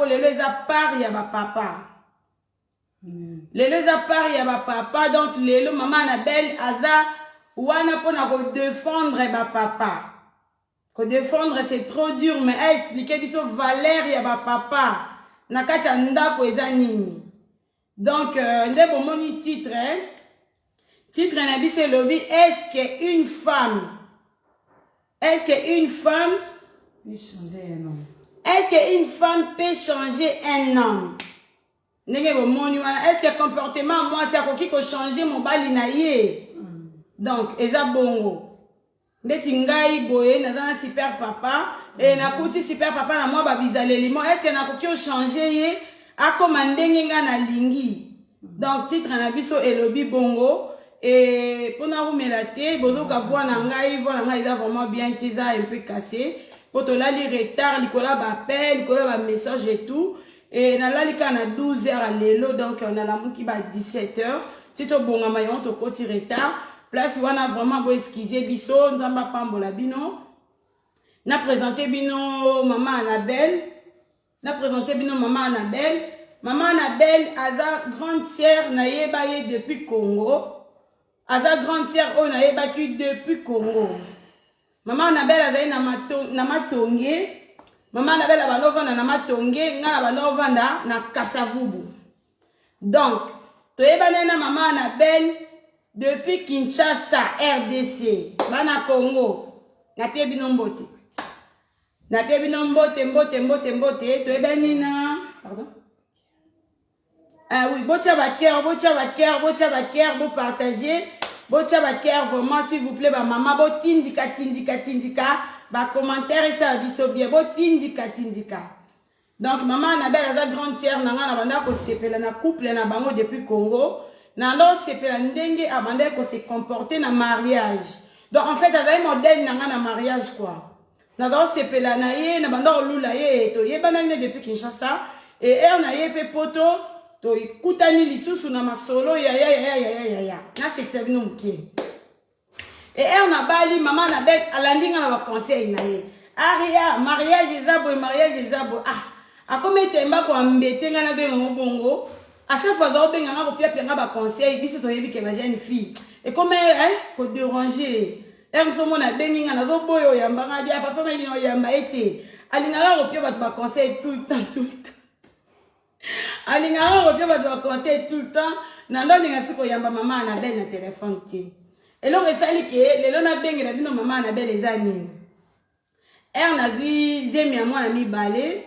les les à part ya ba papa. Les les à part ya ba papa donc les le maman Annabelle aza wana pona ko défendre ba papa. Ko défendre c'est trop dur mais a expliquer biso valeur ya ba papa na kati ndako eza nini. Donc nde bomoni titre titre na biso lobby est-ce qu'une femme peut changer un homme? Est-ce qu'une femme peut changer un homme? Est-ce que le comportement, moi, c'est à qui changer mon bali na ye? Donc, eza bongo. Ndeti ngai boye, na super papa, et na kuti super papa na moi babizale limo. Est-ce que na koki changer ye? A komandenge nga na lingi. Donc, titre na biso elobi bongo. Et pour nous relater, bozo ka voix na ngai, voix na ngai eza vraiment bien, tiza un peu cassé. Pour te la li retard, likola ba appel, likola ba message et tout. Et na la li kana 12h à l'élo, donc on a la mou qui va 17h. Si to bonga mayon to koti retard, place wana vraiment bo excuser biso, nzamba pambola bino. Na présenté bino maman Annabelle. Maman Annabelle aza grande sœur na yeba ye depuis Congo. Aza grande sœur on a ébattu depuis Congo. Maman Annabelle azali na matonge. Maman Annabelle abanovanda na matonge, nga abanovanda na Kasavubu. Donc, toyebane na maman Annabelle depuis Kinshasa, RDC, bana Congo. Na pie bino mbote. Na pie bino mbote, toyebani na pardon. Ah oui, botia ba cœur, bo partager. Botia ba cœur vraiment s'il vous plaît ba maman bo tindika ba commentaire et ça biso bien bo tindika. Donc maman Annabelle aza grande sœur nanga na banda ko sepela na couple na bango depuis Congo. Na lo sepela ndenge abanda ko se comporter na mariage. Donc en fait aza modèle nanga na mariage quoi. Na zo sepela na ye na banda lula ye to ye bana depuis Kinshasa et na ye pe poto to ikutani lisusu na masolo ya na sexe bino mke et on a bali maman Annabelle alandinga na ba conseil na ye aria mariage ezabo a comme temba ko ambetenga na benga bongo à chaque fois za benga nga ko pia nga ba conseil biso to yebi ke ba jeune fille et comme ko déranger somo na benga na zo boyo yamba nga dia papa meli no yamba ete alinga ko pia ba conseil tout le temps Alingara repia ba doit conseiller tout le temps nando ninga siko yamba maman Annabelle na téléphone ti elo resali ke lelo na bengi na bino maman Annabelle ezani na zui zemi ya mwana mibale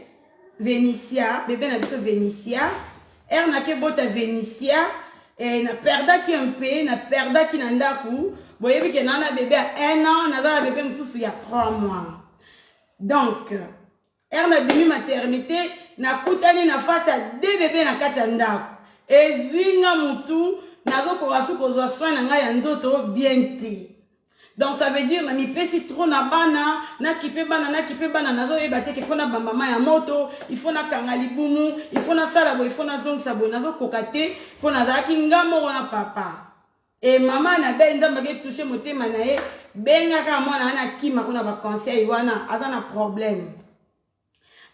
Vénitia bébé na biso Vénitia na ke bota Vénitia et na perdaki un peu na perdaki na ndaku boyebi ke na bébé à 1 an na za bébé mususu ya 3 mois donc na bimi maternité na kutani na face à 2 bébés na kati ya ndako ezinga mutu nazo korasu kozwa soin na ngai ya nzoto bien te donc ça veut dire na mipesi trop na bana na kipe bana nazo yeba te ke fona bambama ya moto il faut na kanga libumu il faut na sala bo il faut na zongisa bo nazo kokate po nazalaki ngambo na papa et maman Annabelle nzamba ke toucher motema na ye bengaka mwana na kima kuna ba conseil wana aza na problème.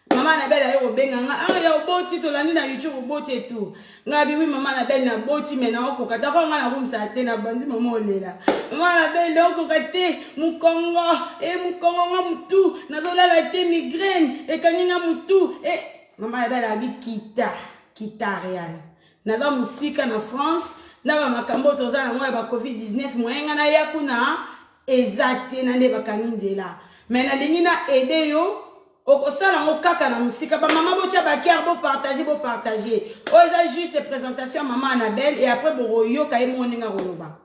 Maman Annabelle ayo benga nga ya oboti to landi na YouTube oboti et tout ngabi oui maman Annabelle na boti mena okokata ko nga na rumsa te na bandi maman olela maman Annabelle okokate mukongo nga mutu nazolala te migraine e kaninga mutu e maman Annabelle abi kita real naza musika na France na ba makambo toza na mwa ba COVID-19 mwenga na yakuna exacte na ne bakani nzela mais na lingi na aider yo au sala ngo kaka na musika ba maman botia ba cœur bo partager oza juste les présentations maman Annabelle et après bo yo ka ye moninga roloba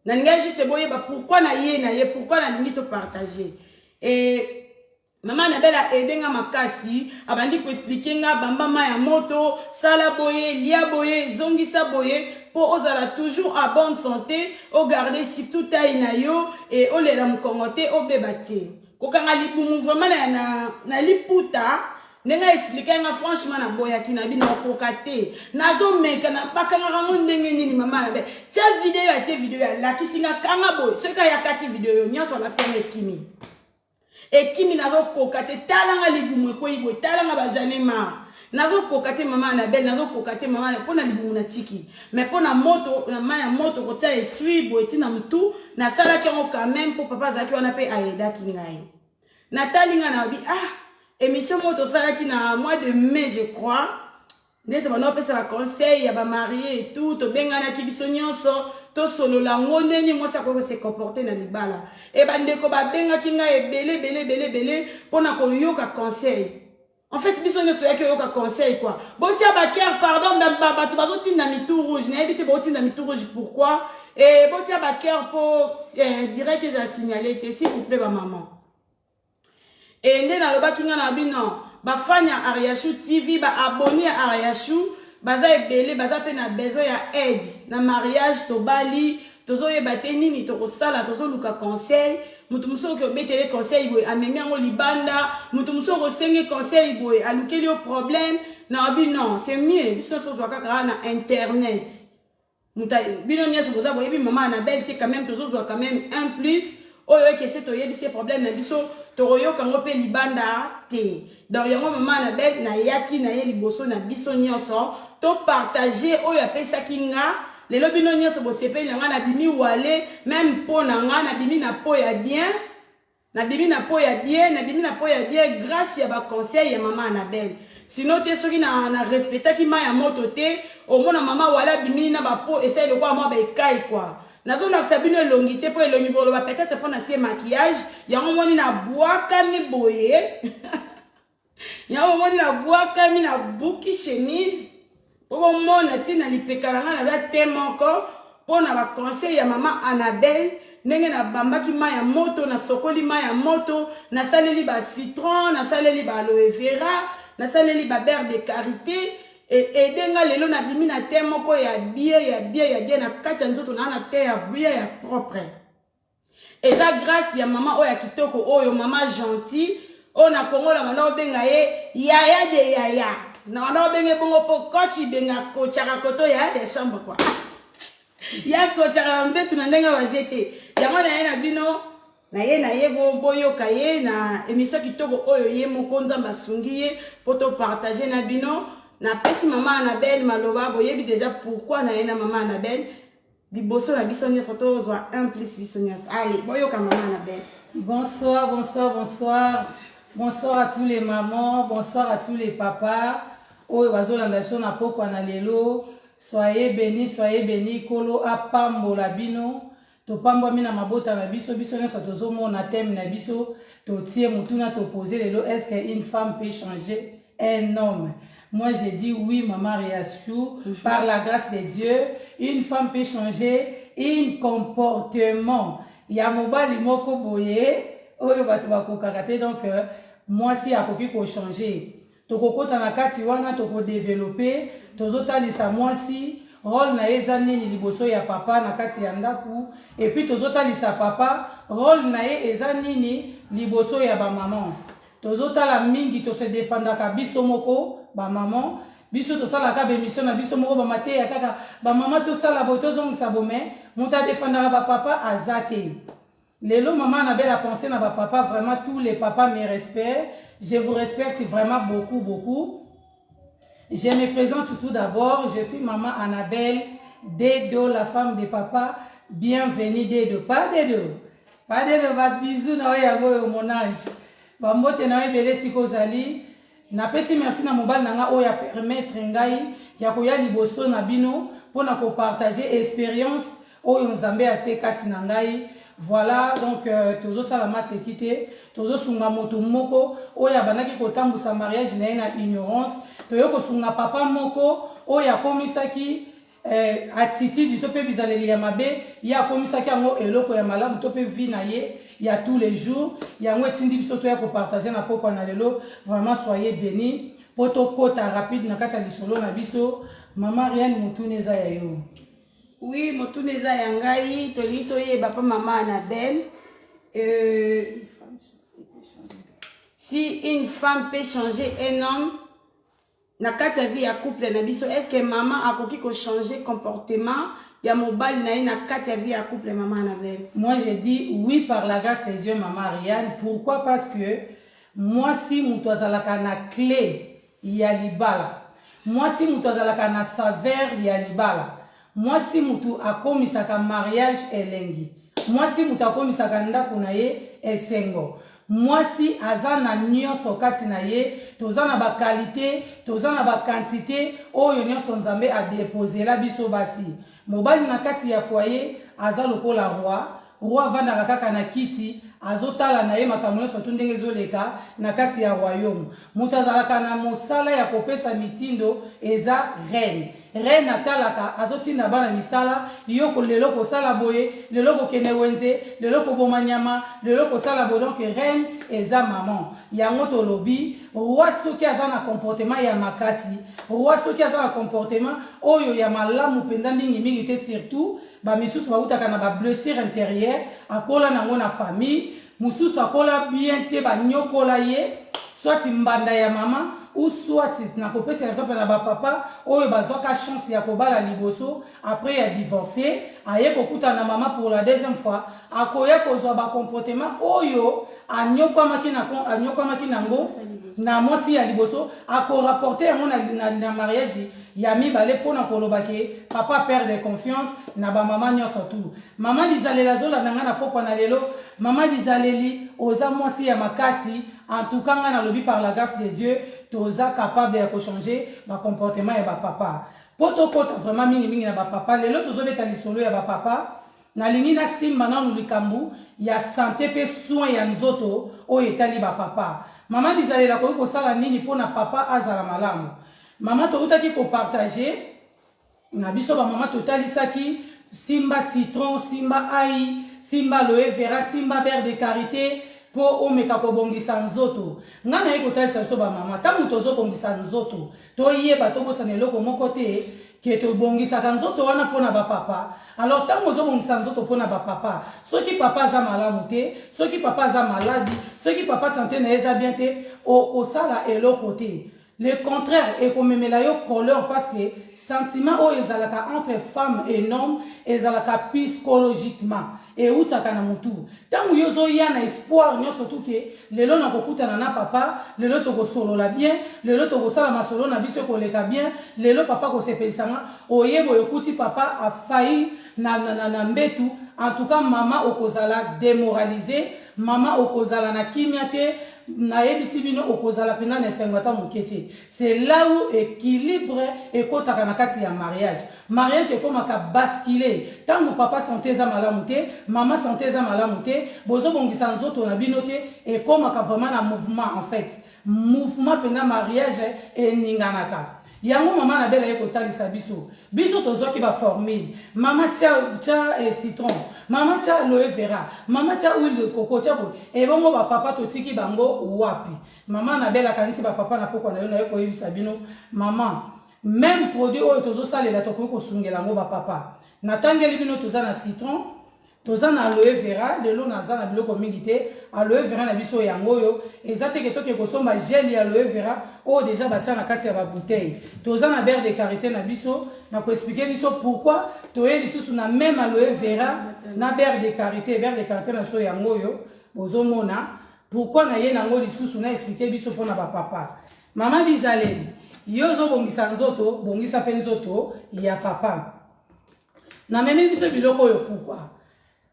na nga juste boye ba pourquoi na ye pourquoi na lingi to partager et maman Annabelle a aidé nga makasi abandi ko expliquer nga bambama ya moto sala boye lia boye zongisa boye pour ozala toujours à bonne santé au garder si tout aina yo et o lela mukongote o bebate kokanga libumu vraiment na liputa nenga expliquer nga franchement na boya kina bino kokate nazo meka na bakanga rango ndenge nini mama na be tia video ya la kisinga kanga boy ce ka ya kati video yo nyaso la femme kimi nazo kokate talanga libumu ko ibo talanga ba jamais mar nazo kokate maman Annabelle nazo kokate maman pona libumuna tiki mais pona moto na maya moto kotia esui boeti na mtu na sala ki on quand même pour papa zaki wana pe aida ki ngai Nathalie nga na bi émission moto sala ki na mois de mai je crois neto bana pesa ba conseil ya ba marié et tout to bengana ki biso nyonso to solo la ngoneni moi ça ko se comporter na libala e bandeko ba benga ki nga ebele pona ko yoka conseil. En fait, biso ne peut que conseil quoi. Bon tiens baker pardon tu vas retirer dans mi tout rouge. N'a évité retirer dans mi tout rouge pourquoi? Et bon tiens baker pour direct qu'ils a signalé s'il vous plaît ma maman. Et ndé na loba kinga na bino ba fanya Ariachou TV ba abonné à Ariachou baza ebele baza pe na besoin ya aide na mariage to bali tozo yebate nini to kosala tozo luka conseil. Mutu muso ko betele conseil boy amemi ngo libanda mutu muso ko senge conseil boy alukeli au problème na bi non c'est mieux biso to zo kaka na internet muta bino nyese boza boy bi maman Annabelle te quand même tozo zo quand même un plus oyo ke c'est to yebi ce problème na biso to royo kango pe libanda te donc yango maman Annabelle na yaki na ye liboso na biso nyonso to partager oyo apesa kinga les lobino nyonso bo sepeli nga na bimi wale même po na nga na bimi na po ya bien na bimi na po ya bien na bimi na po ya bien grâce ya ba conseil ya maman Annabelle sinon te soki na respecta ki ma ya moto te au mona maman wala bimi na ba po essaye de quoi moi ba ekai quoi nazo na sabino longi te po elongi bo ba peut-être po na tie maquillage yango moni na boaka mi boye yango moni na boaka mi na buki chemise pour moi na tina lipekalanga na thème encore pour na ba conseil ya maman Annabelle ndenge na bambaki ma ya moto na sokoli ma ya moto na saleli ba citron na saleli ba aloe vera na saleli ba beurre de karité et denga lelo na bimi na thème moko ya bien na kati ya nzoto na te ya bien ya propre et ça grâce ya maman oya kitoko oyo maman gentil on a kongola mano benga ye yaya de yaya na wana benge bongo po kochi benga ko chaka koto ya chambre quoi ya to chaka mbetu na ndenga wa jete yango na ye na bino na ye boyo kaye na émission kitoko oyo ye moko nzamba sungi ye poto partager na bino na pesi maman Annabelle maloba boyebi déjà pourquoi na ye na maman Annabelle liboso na biso nyonso to zwa un plus biso nyonso allez boyo ka maman Annabelle. Bonsoir bonsoir à tous les mamans, bonsoir à tous les papas. Oyo bazolanda biso na pokwa na lelo, soyez bénis, kolo apambola bino, to pambomi na mabota na biso nyonso tozomona thème na biso, to tie mutuna to poser lelo, est-ce qu'une femme peut changer un homme? Moi j'ai dit oui maman Riachou, par la grâce de Dieu, une femme peut changer un comportement. Ya mobali moko boye, oyo bato bakokakate donc moi si akoki ko changer. Tokokota na kati wana toko développer tozotalisa mwasi rôle na eza nini liboso ya papa na kati ya ndaku et puis tozotalisa papa rôle na ye eza nini liboso ya ba maman tozotala mingi to se défendaka biso moko ba maman biso to sala ka bémission na biso moko ba maté ya kaka ba maman to sala bo to zongisa bomé monta défendaka ba papa azate. Lelo maman Annabelle a pensé na ba papa, vraiment tous les papas me respectent. Je vous respecte vraiment beaucoup. Je me présente tout d'abord, je suis maman Annabelle Dedo, la femme de papa. Bienvenue Dedo, pas Dedo, ba bisous na oyago mon ange. Ba mbote na ebele siko zali. Na pesi merci na mobile nanga oya permettre ngai ya koya liboso na bino pona ko partager expérience oyo nzambe atie kati na ngai. Voilà, donc tozo salama sekite, tozo sunga moto moko, oya banaki kotambusa mariage na na ignorance, toyo ko sunga papa moko, oya komisaki attitude to pe bizaleli ya mabe, ya komisaki yango eloko ya malamu to pe vie na ye, ya tous les jours, yango etindi biso to ya ko partager na poko na lelo, vraiment soyez bénis, poto kota rapide na kata lisolo na biso, maman rien mutuneza ya yo. Oui, motuneza yangai, tolito ye papa maman Annabelle. Si une femme peut changer un homme, na kati ya vie ya couple na biso, est-ce que maman a koki ko changer comportement ya mobile na na kati ya vie ya couple maman Annabelle? Moi j'ai dit oui par la grâce des yeux maman Ariane. Pourquoi? Parce que moi si mon toazalaka na clé ya libala. Mwasi mutu azalaka na saveur ya libala. Mwasi mutu akomisaka mariage elengi. Mwasi mutu akomisaka ndako na ye esengo. Mwasi aza na nyonso kati na ye, toza na ba qualité, toza na ba quantité oyo nyonso Nzambe a déposé la biso basi. Mobali na kati ya foyer aza lokola roi. Roi vanda kaka na kiti azotala na ye makambo nyonso tu ndenge ezoleka na kati ya royaume. Mutu azalaka na mosala ya kopesa mitindo eza reine. Reine atalaka azotinda bana misala yo lelo kosala boye, lelo kokende wenze, lelo koboma nyama, lelo kosala boye. Donc reine eza maman. Yango tolobi roi soki aza na comportement ya makasi, roi soki aza na comportement oyo ya malamu penza mingi te, surtout ba misusu bautaka na ba blessure intérieure akola nango na famille, mususu akola bien te ba nyokola ye, soit mbanda ya mama ou soit na kopesa exemple na ba papa oyo bazwaka chance ya kobala liboso après ya divorcé aye kokuta na mama pour la deuxième fois akoya kozwa ba comportement oyo anyokwamaki nango na mwasi ya liboso ako rapporter yango na mariage ya mibale pona koloba ke papa perd confiance na ba mama nyonso tu. Mama Lizalela zola nanga na pokwa na lelo, mama Lizaleli oza mwasi ya makasi. En tout cas, nga na lobi par la grâce de Dieu, toza capable de changer ba comportement ya ba papa. Poto vraiment mingi na ba papa, lelo tozo beta lisolo ya ba papa. Na lingi na simba na nulikambu ya santé pe soin ya nzoto o etali ba papa. Mama Lizalela ko sala nini pona papa azala malamu. Mama to utaki ko partager na biso ba mama totalisaki simba citron, simba ail, simba aloe vera, simba beurre de karité po omeka ko bongisa nzoto. Ngana yeko talisa so ba mama ta muto zo bongisa nzoto to yeba to bosana eloko moko te ke to bongisa nzoto wana pona ba papa. Alors tango zo bongisa nzoto pona ba papa, soki papa za malamu te, soki papa za maladi, soki papa santé na eza bien te, o sala eloko te. Le contraire est comme yo couleur parce que sentiment o ezalaka entre femme et homme ezalaka psychologiquement et utaka na mutu. Tangu yozo ya na espoir nyo surtout que lelo na kokuta na papa, lelo to ko solo la bien, lelo to ko sala masolo na biso ko leka bien, lelo papa ko sepesanga oyebo yokuti papa a failli na mbetu. En tout cas, maman okozala démoralisée, maman okozala na kimiate, na yebisibino okozala pena na sengata mukete. C'est là où équilibre et kotaka na kati ya mariage. Mariage est comme aka basculer. Tango papa santé za malamute, maman santé za malamute, bozo bongisa nzoto na binote et comme aka vraiment na mouvement en fait. Mouvement pena mariage et ninganaka. Yango mama na bela yeko talisa biso. Biso tozoki ba formule. Mama tia citron. Mama tia aloe vera. Mama tia huile de coco tia bo. E bongo ba papa to tiki bango wapi. Mama na bela kanisi ba papa na poko na yo na yeko yebisa bino. Mama même produit oyo tozo salela to ko sungela ngo ba papa. Na tangeli bino toza na citron. Toza na aloe vera, de l'eau naza na biloko mingi te, aloe vera na biso yango yo, ezate ke toke kosomba gel ya aloe vera, o déjà batia na kati ya ba bouteille. Toza na beurre de karité na biso, na ko expliquer biso pourquoi toye lisusu na même aloe vera na beurre de karité na so yango yo, bozomona, pourquoi na ye nango lisusu na expliquer biso pona ba papa. Mama Bizaleli, yozo bongisa nzoto, bongisa pe nzoto ya papa. Na meme biso biloko yo pourquoi?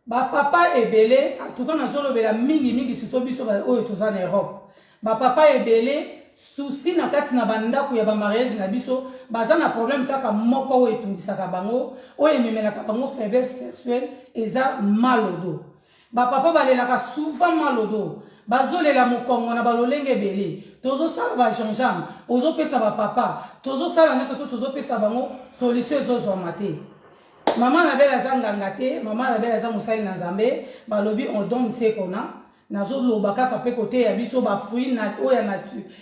Ba papa ebele, en tout cas na zolo bela mingi sito biso oyo toza na Europe. Ba papa ebele souci na kati na bandako ya ba mariage na biso, baza na problème kaka moko oyo etungisaka bango, oyo ememelaka bango faiblesse sexuelle eza malodo. Ba papa balelaka souvent malodo. Bazolela mokongo na balolenge ebele. Tozo sala ba janjam, ozo pesa ba papa, tozo sala neso tozo pesa bango solution ezozwa mate. Maman na bela zanganga te, maman na bela za musali na Nzambe, balobi on donne ce qu'on a. Nazo lobaka ka pe côté ya biso ba fruit na o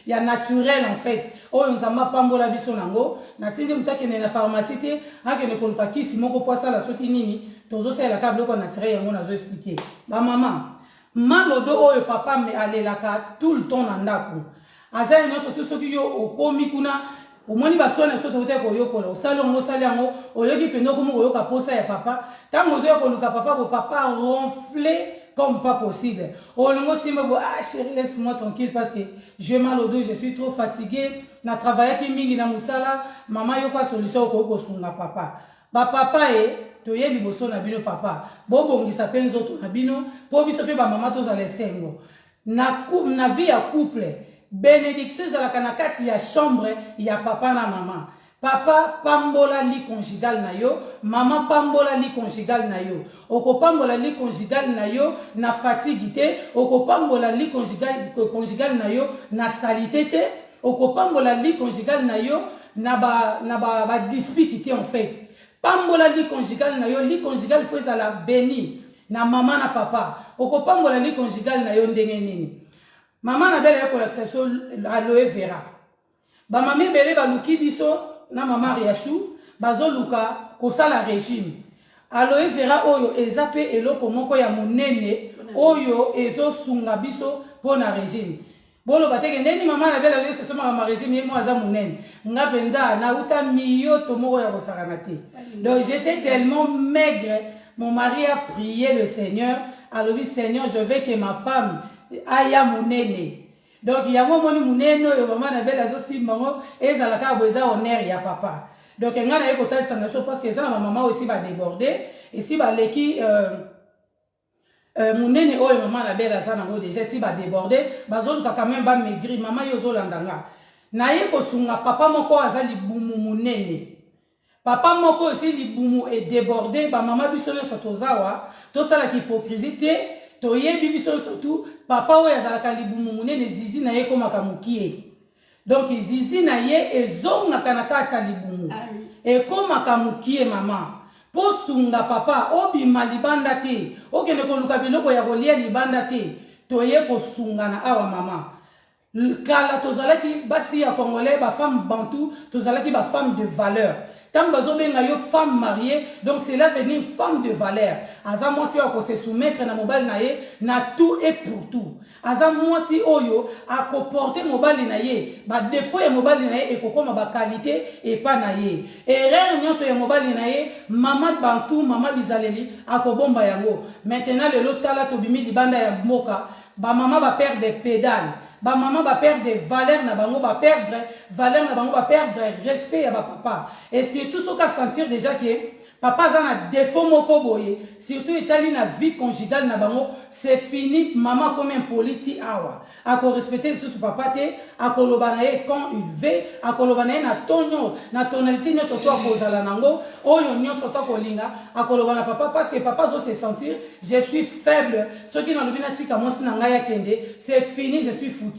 ya naturel en fait. O nzamba pambola biso nango, na tindi mutaki na pharmacie te, hake ne koluka kisi moko poisa la soki nini, tozo sala ka bloko naturel yango nazo expliquer. Ba maman, malodo oyo papa me alelaka tout le temps na ndako. Azali no surtout soki yo okomi kuna omoni basone soto ote ko yokola osalongo oyoki pendo komo oyoka posa ya papa tango ozo yokoluka papa bo papa ronfler comme pas possible. Oh, ah chérie, laisse-moi tranquille parce que j'ai mal au dos, je suis trop fatiguée. Na travaillé qui mingi na musala, maman yoka solution ko sunga papa. Ba papa toye liboso na bino papa. Bobongisa pe nzoto na bino, po biso pe ba mama tozala sengo. Na vie ya couple, bénédiction ezalaka na kati ya chambre ya papa na mama. Papa pambola li conjugal na yo, maman pambola li conjugal na yo. Oko pambola li conjugal na yo na fatigue te, oko pambola li conjugal na yo na salité te, oko pambola li conjugal na yo na ba dispute te en fait. Pambola li conjugal na yo, li conjugal faut ezala béni na maman na papa. Oko pambola li conjugal na yo ndenge nini. Maman na belle ko l'accession aloe vera. Ba mami belle ba luki biso na mama riachou bazoluka kosala régime. Aloe vera oyo ezape eloko moko ya monene oyo ezosunga biso pona régime. Bolo bateke ndeni mama na bela leso soma ma régime yemo aza monene. Nga benza na uta miyoto moko ya kosakana te. Donc j'étais tellement maigre, mon mari a prié le Seigneur, alors dit Seigneur, je veux que ma femme aya monene. Donc il y a un moment où yo maman na bela zo simbango ezalaka boza honneur ya papa. Donc nga na yeko tali sana parce que ça ma maman aussi va déborder et si ba leki munene oyo maman na bela sana ngo déjà si va déborder bazoluka quand même ba maigrir maman yo zo landanga. Na yeko sunga papa moko azali bumu munene. Papa moko aussi libumu est débordé ba maman biso so tozawa to sala hypocrisie toyebi biso surtout papa oyo azalaka libumu munene zizi na ye komaka mukie. Donc zizi na ye ezongaka na kati ya libumu ekomaka mukie mama po sunga papa obima libanda te okende koluka biloko ya kolia libanda te toye kosunga na awa mama. Kala tozalaki basi ya congolais ba femme bantou tozalaki ba femme de valeur. Tant bazobenga yo femme mariée, donc c'est là venir femme de valeur. Aza mwasi yo se soumettre na mobile na ye na tout et pour tout. Aza mwasi oyo a comporter mobile na ye, ba défaut ya mobile na ye ekokoma ba qualité et pas na ye. Erreur nyonso ya mobile na ye, mama bantou, mama bizaleli akobomba yango. Maintenant le lotala tobimi libanda ya mboka, ba mama ba perdre des pédales. Ba maman va perdre des valeurs na bango va perdre valeur na bango va perdre respect à ba papa et surtout ce qu'à sentir déjà que papa a un défaut moko boye surtout étali na vie conjugale na bango c'est fini maman comme un politi awa a ko respecter ce papa te a ko lobanaye quand il veut a ko lobanaye na tonyo na tonalité nyo surtout a kozala nango oyo nyo surtout ko linga a ko lobana papa parce que papa zo se sentir je suis faible ce qui na lobina tika monsi na ngaya kende c'est fini je suis foutu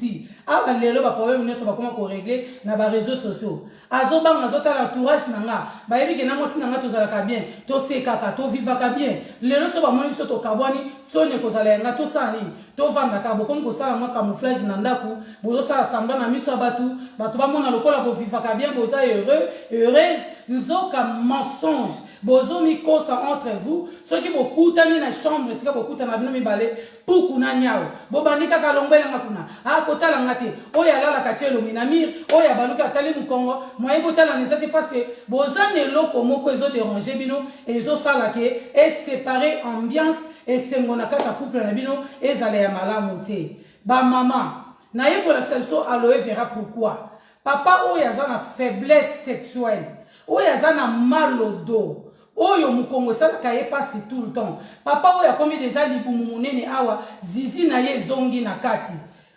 a lelo ba problème nyo so ba comment ko régler na ba réseaux sociaux azo banga zo ta entourage na nga ba yebi ke na monsi na nga tozala ka bien to sekaka to vivaka bien lelo so ba moni so to kabwani so ne kozala nga to sani to vanda ka bo comme ko sala moi camouflage na ndaku bo sala semblant na miso batu batu ba mona lokola bo vivaka bien bo za heureux heureuse nzoka mensonge bozo mi kosa entre vous ceux qui beaucoup tani na chambre c'est que beaucoup tana bino mi balé pour kuna nyao bo bandika ka lombela ngakuna a kotala ngati o ya lala katielo minamir o ya baluka tali mu Congo moi botala nezati parce que bozane loko moko ezo déranger bino ezo sala ke et séparer ambiance et sengona kata couple na bino ezale ya malamu te ba maman na yeko la selso aloe vera pourquoi papa o ya za na faiblesse sexuelle o ya za na mal au dos oyo mukongo salaka ye passe tout le temps papa oyo akomi déjà libumu munene awa zizi na ye zongi na kati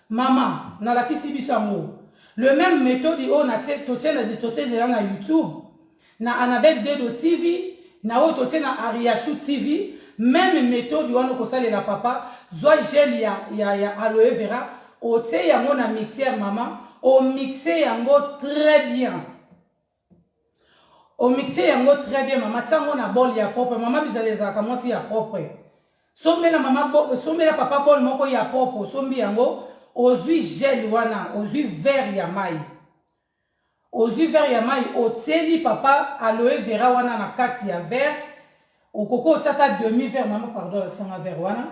mama na la kisi biso amour le même méthode o na totela de totela na YouTube na Annabelle Dedo TV na o totela na Ariachou TV même méthode wana ko salela papa zwa gel ya aloe vera o te yango na mixeur mama o mixer yango très bien. Au mixer yango très bien maman tango na bol ya propre maman bizaleza ka mosi ya propre sombela maman sombela papa bol moko ya propre sombi yango ozui gel wana ozui verre ya mai ozui verre ya mai oteli papa aloe vera wana na kati ya verre okoko tata demi verre maman pardon avec ça verre wana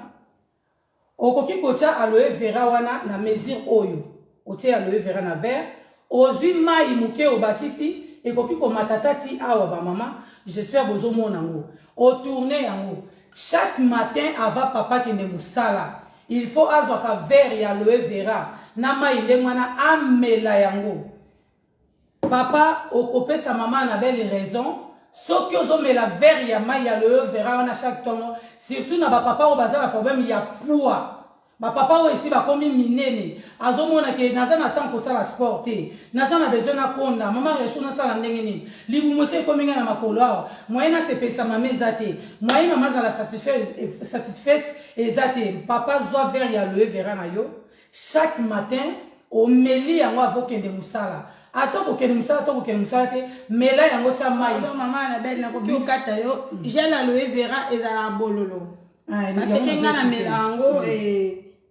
okoki kocha aloe vera wana na mesure oyo otie aloe vera na verre ozui mai muke obakisi et koki ko matatati awa ba maman, j'espère bozo monango. Au tourner yango. Chaque matin avant papa qui ne musala, il faut azoka verre ya aloe vera. Nama ilengwana amela yango. Papa okopé sa maman na belle raison. Soki ozomela verre ya mai ya aloe vera wana chaque temps, surtout na ba papa o bazala problème ya poids. Ma papa aussi va comme minene azomona ke naza na temps ko sala sport te naza na besoin na konda mama resho na sala ndenge nini libu mose kominga na makolo awa moyena se pesa mama ezate moyena mama za la satisfaite ezate papa zwa vers ya aloe vera na yo chaque matin au meli yango avokende musala atoko kende musala to kende musala te mela yango cha mai mama na belle na ko kata yo gel aloe vera ezala bololo parce que nga na melango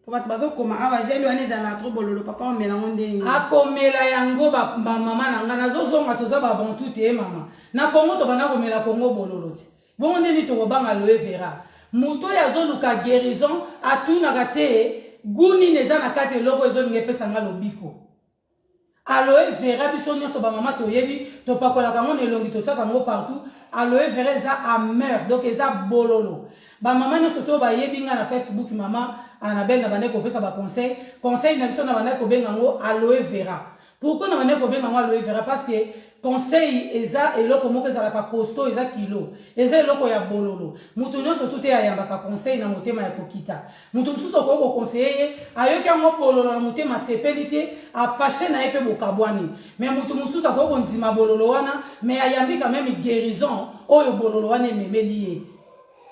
papa bazo koma awa gel wana ezala trop bololo papa melango ndenge akomela yango ba mama na nga nazozonga toza ba bon tout te mama na Kongo to bana komela Kongo bololo ti bongo ndeni to kobanga aloe vera moto ya zoluka guérison atuna te guni neza na kati eloko ezoninga epesa nga lobiko aloe vera biso nyonso ba mama toyebi topakolaka ngo na elongi totiaka ngo partout aloe vera eza amer donc eza bololo ba mama nyonso to bayebi nga na Facebook mama Annabelle na bande kopesa ba conseil na biso na bande kobenga ngo aloe vera. Pourquoi na bande kobenga ngo aloe vera? Parce que conseil eza eloko moko ezalaka costaud eza kilo eza eloko ya bololo mutu nyonso tout ayambaka conseil na motema ya kokita mutu mususu ko conseiller ayoki yango bololo na motema sepeli te afashe na epe bokabwani mais mutu mususu ko ndima bololo wana mais ayambi quand même guérison oyo bololo wana ememeli ye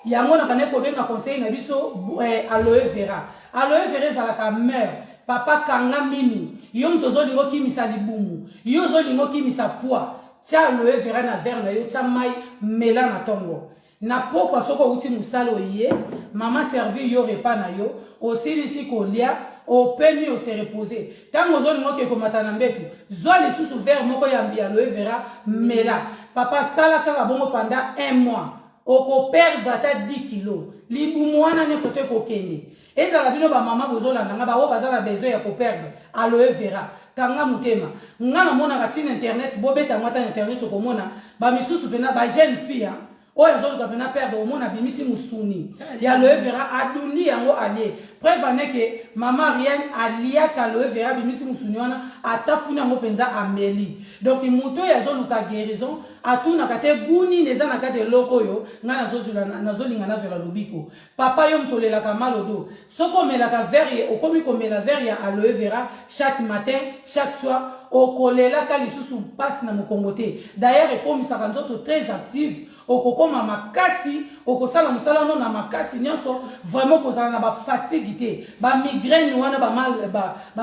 yango na bane kobenga conseil na biso aloe vera ezalaka mer papa kanga minu yo mtozo lingo kimisa libumu yo zo lingo kimisa poids tia aloe vera na verre na yo tia mai mela na tongo na pokwa soko uti musalo ye mama servi yo repas na yo osilisi kolia opemi o se reposer tango zo lingo ke komata na mbetu zo lisusu verre moko ya aloe vera mela papa sala kaka bongo pendant 1 mois oko perdre ata 10 kilos libumu wana ne sote ko kende ezala bino ba mama bozolanda nga ba o bazala besoin ya ko perdre aloe vera kanga mutema nga na mona katina internet bobeta ngata internet ko mona ba misusu pena ba jeune fille oyo azoluka pena perdre au mona bimisi musuni ya aloe vera adundi yango alie preuve aneke mama rien alia ka aloe vera bimisi musuni wana atafuni yango penza ameli donc muto ya zoluka guérison atuna kate guni neza na kate loko yo nga nazolinga nazola lobiko papa yo mtolela ka malodo soko melaka verre okomi ko mela verre ya aloe vera chaque matin chaque soir okolela ka lisusu passe na mokongote d'ailleurs ekomisaka nzoto très active okokoma makasi okosala musala no na makasi nyonso vraiment kozala na ba fatigue te ba migraine wana ba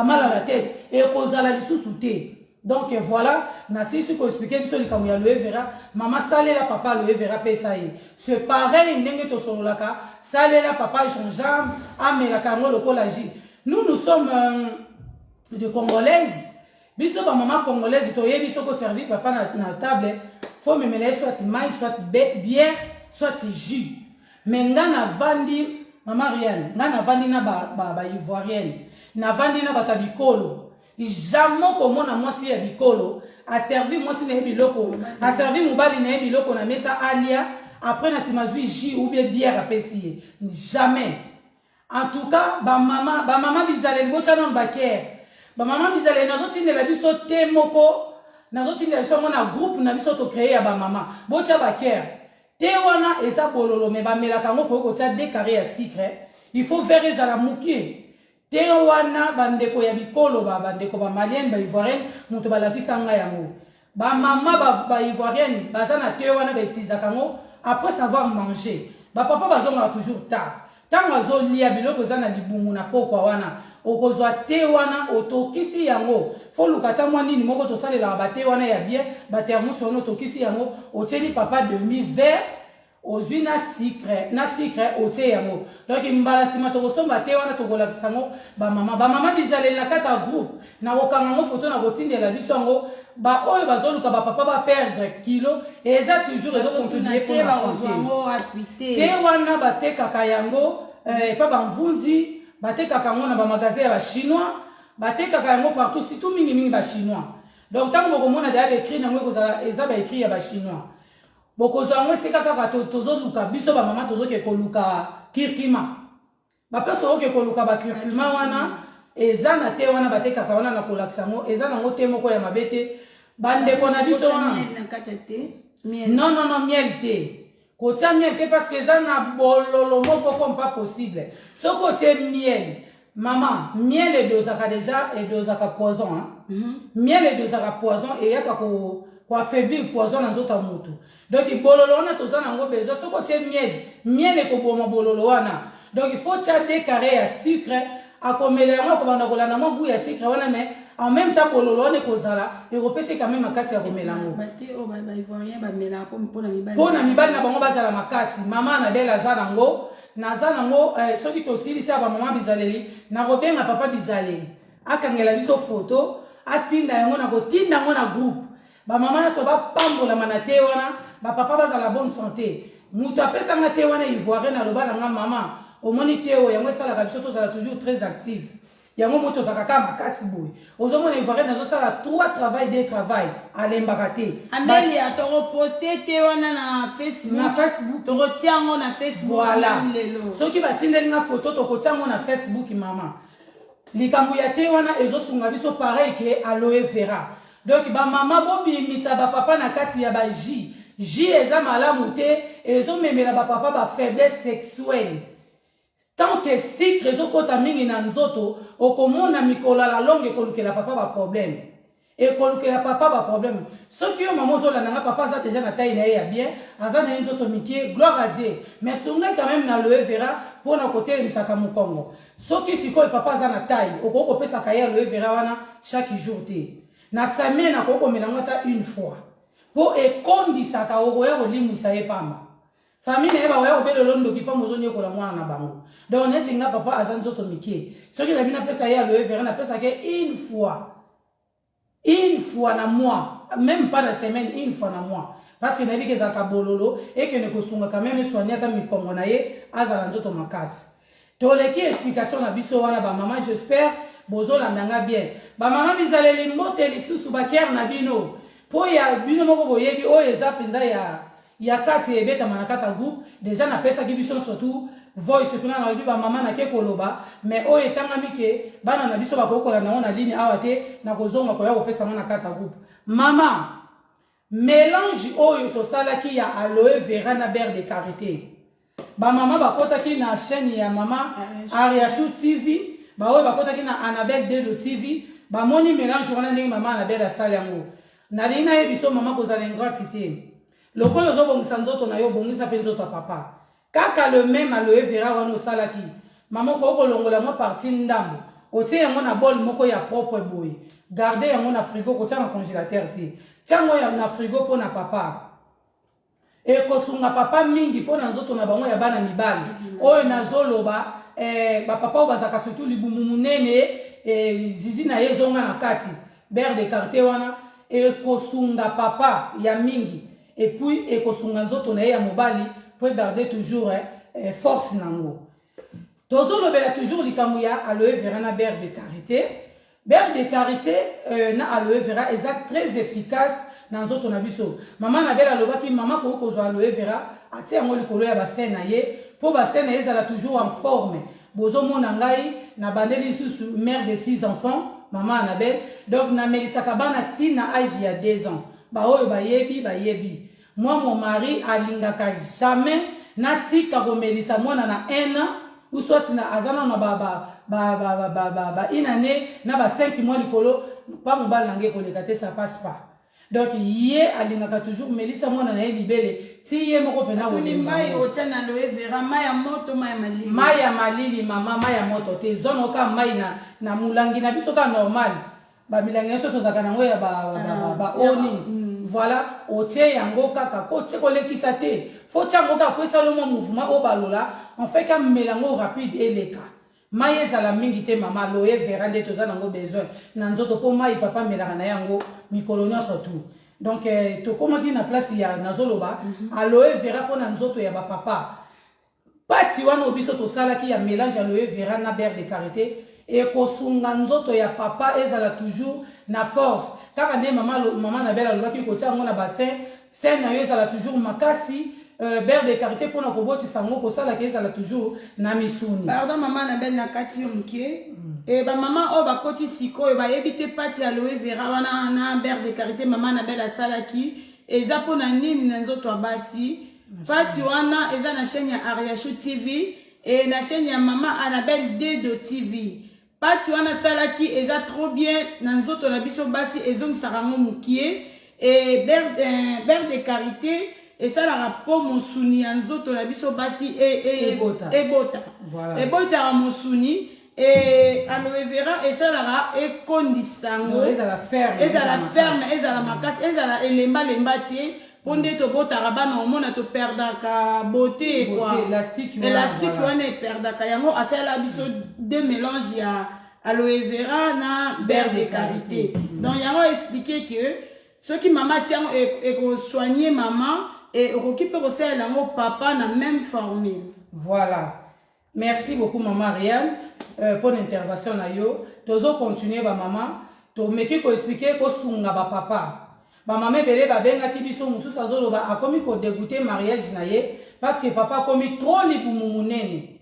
mal à la tête et kozala lisusu te. Donc voilà, nasi su ko expliquer biso likambo ya aloe vera mama salela papa aloe vera pesa ye c'est pareil ndenge to sololaka salela papa Jean-Jean amelaka ngo lokola ji nous sommes de Congolaises biso ba mama congolaise to yebi soko servir papa na table faut me mêler soit mai soit bière soit jus mais ngana vandi mama Riane ngana vandi na ba ivoirienne na vandi na batabikolo jamais komona mwasi ya bikolo a servi mwasi na biloko a servi mobali na biloko na mesa alia après na simazui jus ou bien bière a pesier jamais en tout cas ba mama bizaleli bocha non baker ba mama bizaleli nazotindela biso te moko nazotindela biso na groupe na biso to créer ya ba mama bocha baker te wana eza bololo me ba melaka ngo ko tia 2 carrés ya sucre il faut faire ezala mukie te wana bandeko ya bikolo bandeko ba malienne ba ivoirienne muto balakisa nga yango ba mama ba ivoirienne bazana te wana ba utiliser kango après savoir manger ba papa bazonga toujours tard tango azolia biloko zana libungu na pokwa wana okozwa te wana otokisi yango fo lukata mwa nini moko tosalela ba te wana ya bien ba thermos wana otokisi yango oteli papa demi verre ozwi na sucre otie yango donc mbala sima tokosomba te wana tokolakisa ngo ba mama bizaleli na kata groupe na kokanga ngo photo na kotindela biso yango ba oyo bazoluka ba papa ba perdre kilo eza toujours ezo continuer pour la santé te wana batekaka yango pa bamvunzi batekaka yango na ba magasin ya ba chinois batekaka yango partout surtout mingi ba chinois donc tant que vous avez écrit ça écrit ya ba chinois bokozwa yango esika kaka tozoluka biso bamama tozoke koluka kirkima bapesi tozoke koluka bakirkima wana eza na te wana batekaka wana na kolakisa yango eza nango te moko ya mabe te bandeko na biso wana non miel te kotia miel te parce que eza na bololo moko comme pas possible soki otie miel maman miel edozaka déjà edozaka poison miel edozaka poison eyaka affaiblir poison na nzoto ya motu donc bololo wana toza nango besoin soki otie miel ekoboma bololo wana donc il faut tia 2 carrés ya sucre akomela yango akobanda kolanda mwa goût ya sucre wana mais en même temps bololo wana ekozala ekopesi quand même makasi ya komela yango mpo na mibali na bango bazala makasi mama Annabelle aza nango soki tosilisi ya bamama bizaleli nakobenga papa bizaleli akangela biso foto atinda yango nakotinda yango na groupe bamama nyonso bapambolama na te wana bapapa bazala bonne santé moto apesanga te wana ivoirien aloba nanga mama omoni te oyo yango esalaka biso tozala toujours très active yango moto ozalaka kaka makasi boye ozomona ivoirien nazosala 3 travail alembaka te Amelia tokoposte te wana na Facebook tokotia yango na Facebook voilà soki batindeli nga foto tokotia yango na Facebook mama likambo ya te wana ezosunga biso pareil ke aloe vera donc bamama bobimisa bapapa na kati ya ji eza malamu te ezomemela bapapa bafaiblesse sexuelle tant que sucre ezokota mingi na nzoto okomona mikolo la longue ekolukela papa baproblème ekolukela papa baproblème soki yo mama ozolanda nga papa aza déjà na taille na ye ya bien aza na ye nzoto mikie gloire à Dieu mais songai quand même na aloe vera mpona kotelemisaka mokongo soki sikoyo papa aza na taille okoki kopesaka ye aloe vera wana chaque jour te na semaine akoki komela ngo ata une fois mpo ekondisaka okoya kolimwisa ye pamba famille na ye bakoya kobela londoki mpa mozonyekola mwana na bango donc neti nga papa aza nzoto mikie soki nabi napesa ye aloe vera napesaka une fois na mois même pas na semaine une fois na mois parce que nayebi ke ezalaka bololo ekende kosunga quand même soigner ata mikongo na ye azala nzoto makasi toleki explication na biso wana bamama j'espère bozolandanga bien bamama bizaleli mbote lisusu bakere na bino mpo ya bino moko boyebi oyo eza mpenza ya kati ebetama na kata groupe déjà napesaki biso surtout voice kuna na yebi bamama nake koloba mais oyo etangami ke bana na biso bakokola nango na ligne awa te na kozonga koya kopesa ngo na kata groupe mama mélange oyo tosalaki ya aloe vera na beurre de karité bamama bakotaki na chaîne ya mama Ariashu TV baoyo bakotaki na Annabelle Dedo TV bamoni mélange wana ndenge mama Annabelle asali yango nalingi nayebiso mama kozala ingratité lokolo ozobongisa nzoto na yo bongisa mpe nzoto ya papa kaka le même aloe vera wana osalaki mama okolongola mwa parti ndambo otie yango na bol moko ya propre boye garde yango na frigo kotia na congélateur te tiango na frigo mpo na papa ekosunga papa mingi mpo na nzoto na bango ya bana mibali oyo nazoloba bapapa oyo bazaka surtout libumu munene zizi na ye ezonga na kati beurre de karité wana ekosunga papa ya mingi et puis ekosunga nzoto na ye ya mobali pour garder toujours force nango tozolobela toujours likambo ya aloe vera na beurre de karité na aloe vera eza très efficace na nzoto na biso mama Annabelle alobaki mama koki kozwa aloe vera atie yango likolo ya bassin na ye mpo bassin na ye ezala toujours en forme bozomona ngai na bandeli lisusu mère de 6 enfants mama Annabelle donc namelisaka bana ntina age ya 2 ans baoyo bayebi moi mon mari alingaka jamais natika komelisa mwana na 1 an ou soit na azana na une année na ba 5 mois likolo pa mobali nange koleka te ça passe pas donc ye alingaka toujours melisa mwana na ye libele ti ye moko pena olimba otia na aloe vera maya moto maya malili mama maya moto te zono ka mai na mulangi na biso ka normal ba milangi nyonso tozaka nango ya ba oni voilà otie yango kaka ko tsekolekisa te faut tiango ka po esalomo mouvement o balola en fait ka melango rapide eleka mai ezala mingi te mama aloe vera nde toza nango besoin na nzoto po mai papa melaka na yango mikolo nyonso tu donc tokomaki na place ya nazoloba aloe vera mpo na nzoto ya bapapa pati wana obiso tosalaki ya mélange aloe vera na beurre de karité ekosunga nzoto ya papa ezala toujours na force kaka nde maman na belle alobaki kotia yango na bassin scène na yo ezala toujours makasi beurre de karité mpona kobotisa yango kosalaka ezala toujours na misuni. Pardon maman na belle na kati yo moke e bamama oyo bakoti sikoyo bayebi te pati aloe vera wana na beurre de karité maman na belle asalaki eza mpona nini na nzoto ya basi. Pati wana eza na chaîne ya Ariasho TV et na chaîne ya maman Annabelle Dedo TV. Pati wana salaki eza trop bien na nzoto na biso basi ezongisaka ngo mukie et beurre de karité esalaka po mosuni ya nzoto na biso basi ebota ebotaka mosuni et aloe vera esalaka ekondisango ezala ferme ezala makasi ezala elemba te po nde tobotaka bana omona toperdaka beauté quoi élastique wana eperdaka yango asala biso deux mélange ya aloe vera na beurre de karité. Donc yango expliqué que soki mama tiango ekosoigner mama et okoki mpe kosalela yango papa na même formule. Voilà. Merci beaucoup maman Ariane pour l'intervention na yo. Tozo continuer ba maman to meki ko expliquer ko sunga ba papa. Ba maman belé ba benga ki biso mususu azoloba akomi ko dégoûter mariage na ye parce que papa komi trop libumu munene.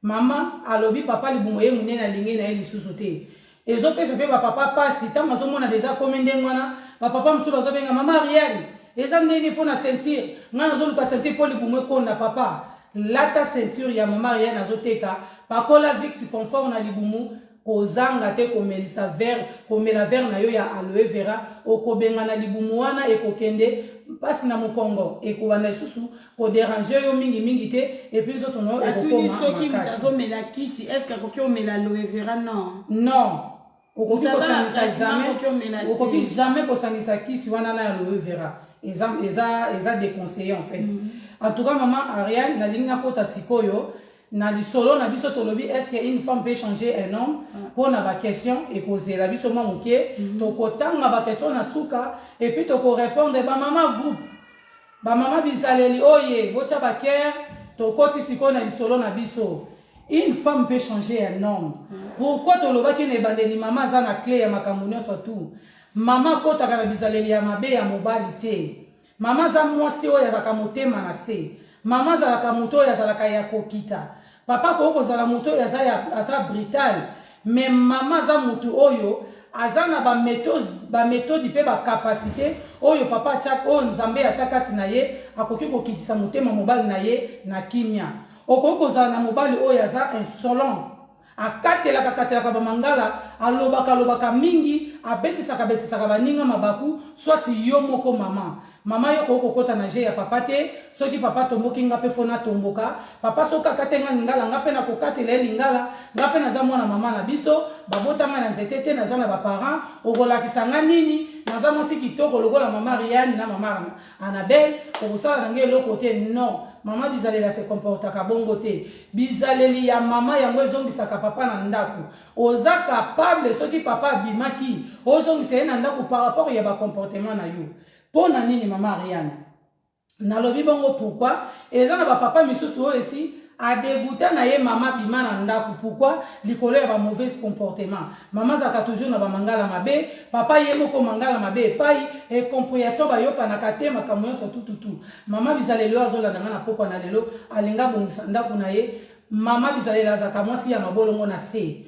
Maman alobi papa libumu ye munene alingi na ye lisusu te. Ezo pesa pe ba papa pasi ta mazo mona déjà komi ndengwana ba papa mususu bazo benga maman Ariane. Eza ndeni pona sentir ngana zo luka sentir po libumu konda papa. Lata ceinture ya mama Ariane azoteka pakola vix confort na libumu kozanga te komelisa verre komela verre na yo ya aloe vera okobenga na libumu wana ekokende pasi na mokongo ekobanda susu ko déranger yo mingi te et puis autres no ekokoma soki mtazomela kisi est-ce que koki omela aloe vera non okoki kosangisa jamais okoki jamais kosangisa kisi wana na aloe vera eza déconseillé en fait. En tout cas maman Ariane na linga kota sikoyo na lisolo na biso tolobi est-ce que une femme peut changer un homme pour na ba question et poser la biso mamuke to kotanga ba question na suka et puis to ko répondre ba maman groupe ba maman bizaleli oye bocha ba cœur to koti sikoyo na lisolo na biso une femme peut changer un homme. Pourquoi toloba ki ne bandeli maman za na clé ya makambo surtout maman kota kana bizaleli ya mabe ya mobali te. Maman za mwasi oyo yazalaka motema na se. Maman zalaka moto oyo yazalaka ya kokita. Papa ko zala moto oyo aza brutal. Mais maman za moto oyo azana ba méthode pe ba capacité oyo papa tchak o nzambe ataka tina ye akoki kokitisa motema mobali na ye na kimia. Okoko zala na mobali oyo aza insolent. Akatelaka bamangala alobaka mingi abetisaka baninga mabaku soit yo moko mama yo kokota na je ya papa te soki papa tomboki nga pe fona tomboka papa soka katenga ngala nga pe na kokatela lingala nga pe naza mwana mama na biso babotanga na nzete te naza na ba parents okolakisa nga nini naza mwasi kitoko lokola mama Ariane na mama Annabelle okosala na ngelo côté non. Maman bizalela se comportaka bongo te. Bizaleli ya mama yango ezongisaka papa na ndaku. Oza capable soki papa bimaki, ozongisa na ndaku par rapport ya ba comportement na yo. Pona nini mama Ariane? Nalobi bongo pourquoi? Eza na ba papa misusu aussi a dégoûté na ye mama bima na ndaku. Pourquoi? Likolo ya ba mauvais comportement. Maman zaka toujours na ba mangala mabe, papa ye moko mangala mabe pai et compréhension ba yoka na kate makambo so tout. Mama bizalelo azola na pokwa na lelo alinga bongisa ndaku na ye. Mama bizalelo zaka mwasi ya mabolongo na se.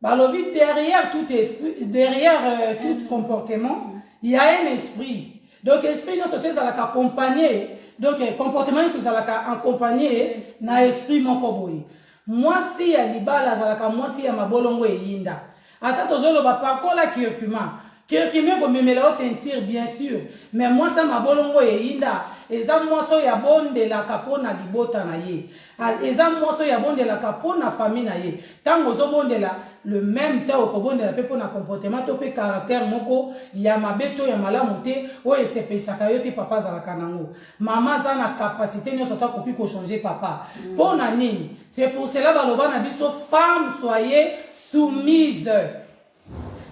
Balobi derrière tout esprit, derrière tout comportement, il y a un esprit. Donc esprit non sauté ça la accompagner. Donc comportement ça la accompagner na esprit moko boy. Mwasi ya libala za la mwasi ya mabolongo eyinda. Ata tozolo ba pakola kirkuma. Kirkuma ko memela o teinture bien sûr, mais moi ça mabolongo eyinda. Eza mwaso ya bonde la kapona libota na ye. Eza mwaso ya bonde la kapona famille na ye. Tango zo bonde la le même temps au bonde la pepo na comportement to pe caractère moko ya mabeto ya malamu te o esepesaka yo te papa za la kanango. Maman za na capacité nyo sota kopi ko changer papa. Pona nini? C'est pour cela baloba na biso femme soyez soumise.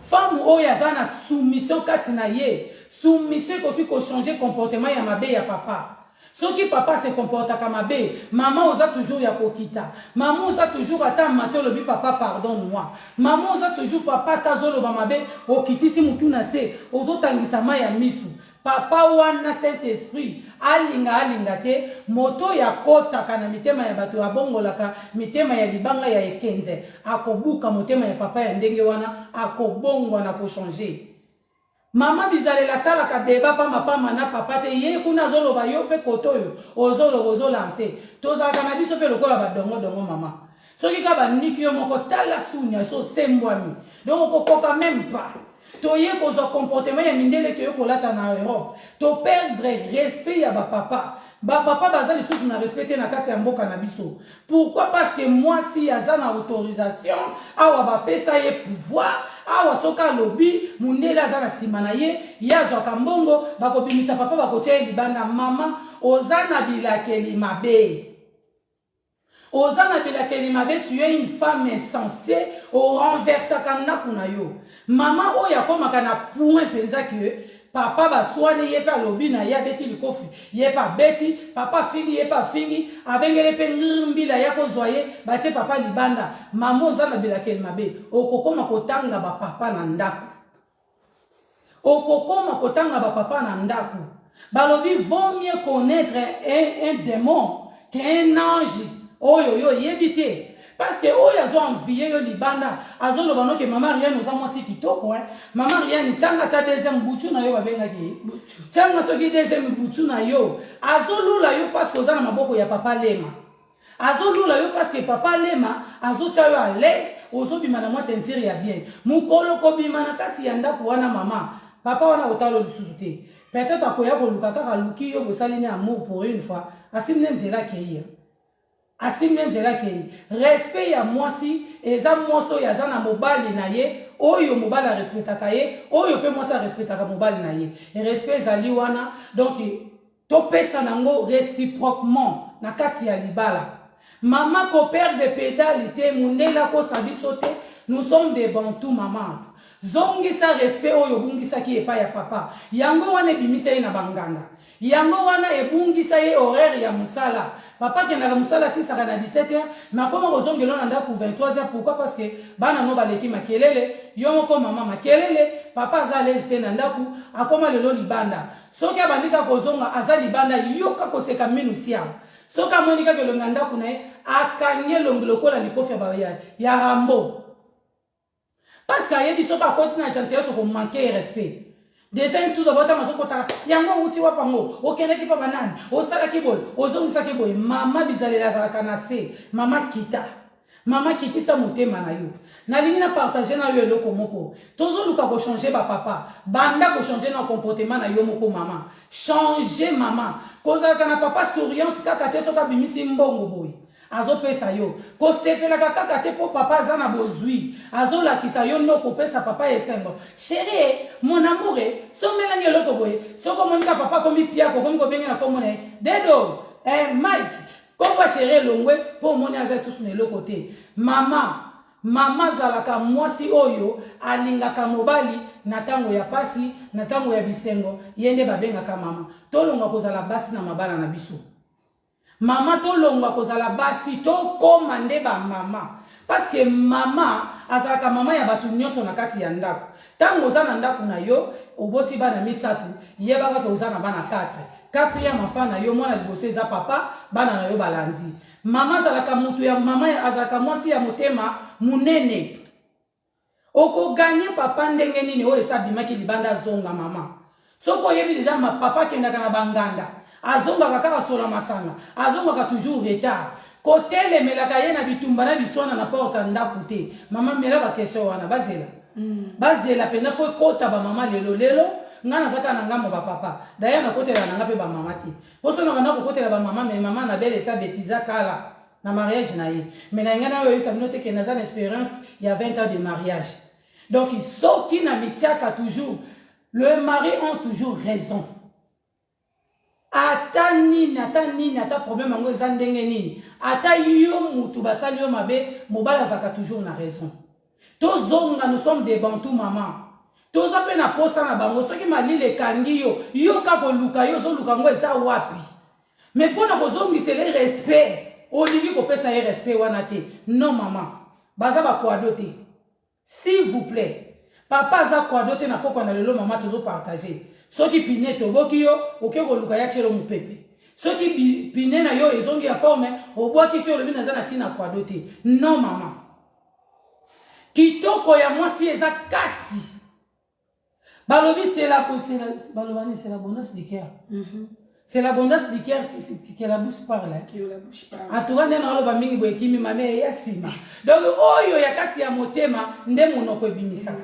Femme oya za na soumission kati na ye. Soumission koki ko changer comportement ya mabe ya papa. Soki papa se comporta comme mabe, maman osa toujours ya kokita. Maman osa toujours ata matin lobi papa pardonne-moi. Maman osa toujours papa tazolo ba mabe okitisi mutu na se ozotangisa ma ya misu. Papa wana Saint-Esprit alinga te moto ya kota kana mitema ya bato abongolaka mitema ya libanga ya ekenze akobuka motema ya papa ya ndenge wana akobongwa na ko changer. Mama bizale la sala ka deba pa mapama na papa te ye kuna zolo ba yo pe kotoyo ozolo lancer toza kana biso pe lokola ba dongo mama soki ka ba niki yo moko tala sunya so sembwami donc kokoka même pas to ye ko zo comportement ya mindele to yo ko lata na Europe to perdre respect ya ba papa bazali sous na respecter na kati ya mboka na biso. Pourquoi? Parce que moi si azana autorisation awa ba pesa ye pouvoir awa soka lobby mundela azana simana ye yazwa kambongo bakobimisa papa bakotia libanda mama ozana bilakeli mabe. Ozana bilakeli mabe, tu es une femme insensée au renversa kana kuna yo. Mama oya koma kana point penza que papa ba soane ye pa lobi na ya beti likofi ye pa beti papa fini ye pa fini abengele pe mbila ya ko zoye bache papa libanda mama ozana bilakeli mabe okokoma kotanga ba papa na ndaku okokoma kotanga ba papa na ndaku balobi vaut mieux connaître un démon qu'un ange. Oh yo yebite parce que oh yazo envier yo libanda azolo bano ke mama rien nous a moi si kitoko hein mama rien ni tanga ta deuxième bouchu na yo babenga ki tanga soki deuxième bouchu na yo azolo la yo parce que ozana maboko ya papa lema azolo la yo parce que papa lema azocha yo à l'aise ozobima na moi tentire ya bien mukolo ko bima na kati ya ndako wana mama papa wana otalo lisusu te peut-être akoya ko luka kaka luki yo bosali ni amour pour une fois asimne nzela ke asimne nzela ke respect ya mwasi eza mwoso ya zana mobali na ye oyo mobali respectaka ye oyo pe mwasi respectaka mobali na ye respect zali wana donc topesa nango réciproquement na kati ya libala mama ko perdre pédalité munela ko sabiso te nous sommes des bantous maman zongisa respect oyo bungisa ki epa ya papa yango wana bimisa ye na banganda yango wana ebungisa ye horaire ya musala papa kendaka musala 6h na 17h nakoma kozongelo na ndaku 23h pourquoi parce que bana no baleki makelele yo moko mama makelele papa za leste na ndaku akoma lelo libanda soki abandika kozonga aza libanda yoka koseka minuti ya soka monika ke longa ndaku na ye akange longolo kola likofi ya rambo parce que ayebi soka akoti na chantier so ko manquer respect. Déjà tout d'abord ta maso kota yango uti wa pango okendeki pa banane osala kiboy ozongisa kiboy mama bizalela za kanase mama kita mama kitisa motema na yo nalingi na partager na yo eloko moko tozo luka ko changer ba papa banda ko changer na comportement na yo moko mama changer mama koza kana papa souriant kaka te soka bimisi mbongo boy azo pesa yo ko sepela kaka te po papa zana bozui azo la kisa yo no ko pesa papa esengo chérie mon amour somela nyelo ko boy soko monika papa komi pia ko ko benga na komone dedo Mike ko chérie longwe po moni aza susu ne lokote mama zalaka mwasi oyo alingaka mobali na tango ya pasi na tango ya bisengo yende babengaka mama tolonga kozala basi na mabala na biso mama tolongwa kozala basi to koma nde ba mama parce que mama azalaka mama ya batu nyonso na kati ya ndako tango oza na ndako na yo oboti bana misatu yebaka ke oza na bana 4 ya mafana yo mwana liboso eza papa bana na yo balandi mama azalaka mutu ya mama azalaka mwasi ya motema munene oko gagner papa ndenge nini oyo esabimaki libanda zonga mama soko yebi deja papa kendaka na banganda azonga kaka sola masanga azonga toujours retard côté melaka ye na bitumba na bisona na porte ndaku te mama mela ba question wana bazela pena fo kota ba mama lelo ngana fata na ngamo ba papa d'ailleurs na côté la na ngape ba mama te poso na ngana ko côté la ba mama mais mama na belle sa bêtisa kala na mariage na ye mais na ngana yo sa note que na za expérience il y a 20 ans de mariage donc il so qui na mitiaka toujours le mari ont toujours raison. Ata nini, ata problème ango ezandenge nini. Ata yo mutu basali yo mabe, mobala zaka toujours na raison. Tozonga nous sommes des bantous maman. Toza pe na posa na bango soki malile kangi yo, yo kako luka yo zo luka ngo eza wapi. Mais pour nous c'est le respect. Au lieu qu'on peut ça respect wanate. Non maman. Baza ba quoi doter. S'il vous plaît. Papa za quoi doter na poko na lelo maman toujours partager. So qui pine to boki yo, oke ko luka ya chelo mupepe. So qui pine na yo ezongi ya forme, obo ki sur le bina za na tina quoi doter. Non maman. Kitoko ya moi si eza kati. Balobi c'est l'abondance du cœur. C'est l'abondance du cœur que la bouche parle. A tout rendre na loba mingi boye kimi mame ya sima. Donc oyo ya kati ya motema nde monoko ebimisaka.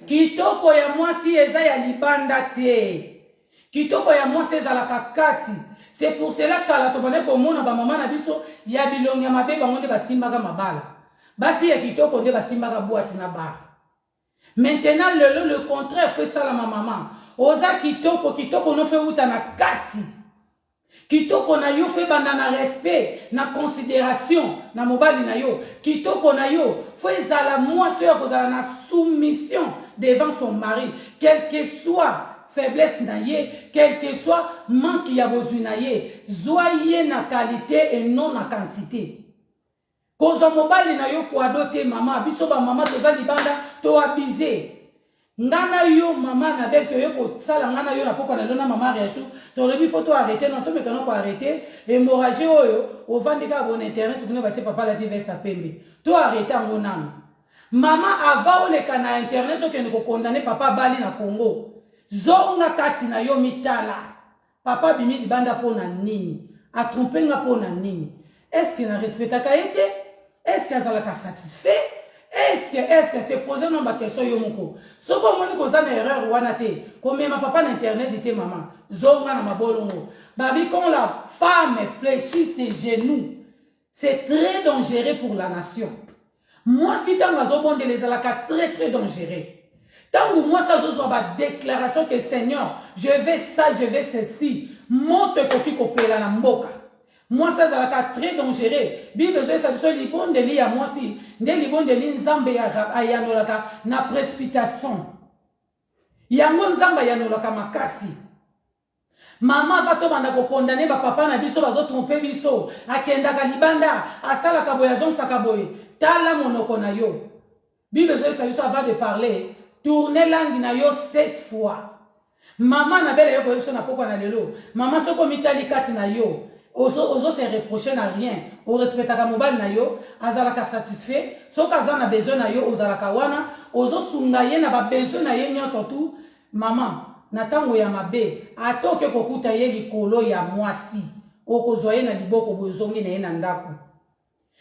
Kitoko ya moi si eza ya libanda te. Kitoko ya moi si eza la kakati. C'est pour cela que la tobane ko mona ba mama na biso ya bilongi ya mabe bango nde basimbaka mabala. Basi ya kitoko nde basimbaka boîte na bar. Maintenant le contraire fait ça la maman. Oza kitoko no fait uta na kati. Kitoko na yo fait banda na respect, na considération, na mobali na yo. Kitoko na yo fait zala moisseur kozala na soumission devant son mari, quel que soit faiblesse na ye, quel que soit manque ya besoin na ye, zoye na qualité et non na quantité. Kozo mobali na yo ko adoter maman, biso ba maman toza libanda to abiser. Ngana yo maman na belle to yo ko sala ngana yo na poko na lona maman réaction, to lebi photo arrêter non to me kono ko arrêter hémorragie oyo o vandika bon internet to ba papa la TV sta pembe. To arrêter ngonana. Maman avant le kana internet to ke ko condamner papa bali na Congo. Zonga kati na yo mitala. Papa bimi libanda pona nini? A tromper nga pona nini? Est-ce qu'il a respecté ka été? Est-ce qu'elle a satisfait? Est-ce que c'est posé non ba question yo moko? So ko moni ko za na erreur wana te. Comme ma papa na internet dit maman, zonga na mabolongo. Babi quand la femme fléchit ses genoux, c'est très dangereux pour la nation. Moi si tant nga zo bonde les alaka très dangereux. Tant que moi ça zo ba déclaration que Seigneur, je vais ça, je vais ceci. Monte koki ko pela na mboka. Moi, ça va très dangereux. Bible dit ça c'est libon de li à moi si, des libon de li nzambe ya yanolaka na précipitation. Yango nzamba yanolaka makasi. Maman va to banda ko condamner ba papa na biso bazo tromper biso, akenda ka libanda, asala ka boyazon sakaboy. Tala monoko na yo. Bible dit ça va de parler, tourner langue na yo 7 fois. Maman na belle yo ko biso na poko na lelo. Maman soko mitali kati na yo. Ozo se reprocher na rien. O respectaka mobile na yo, azalaka satisfait. So kaza na besoin na yo, ozalaka wana, ozo sunga ye na ba besoin na ye nyon surtout. Maman, na tango ya mabe, atoke kokuta ye likolo ya mwasi. Okozwa ye na liboko bozongi na ye na ndako.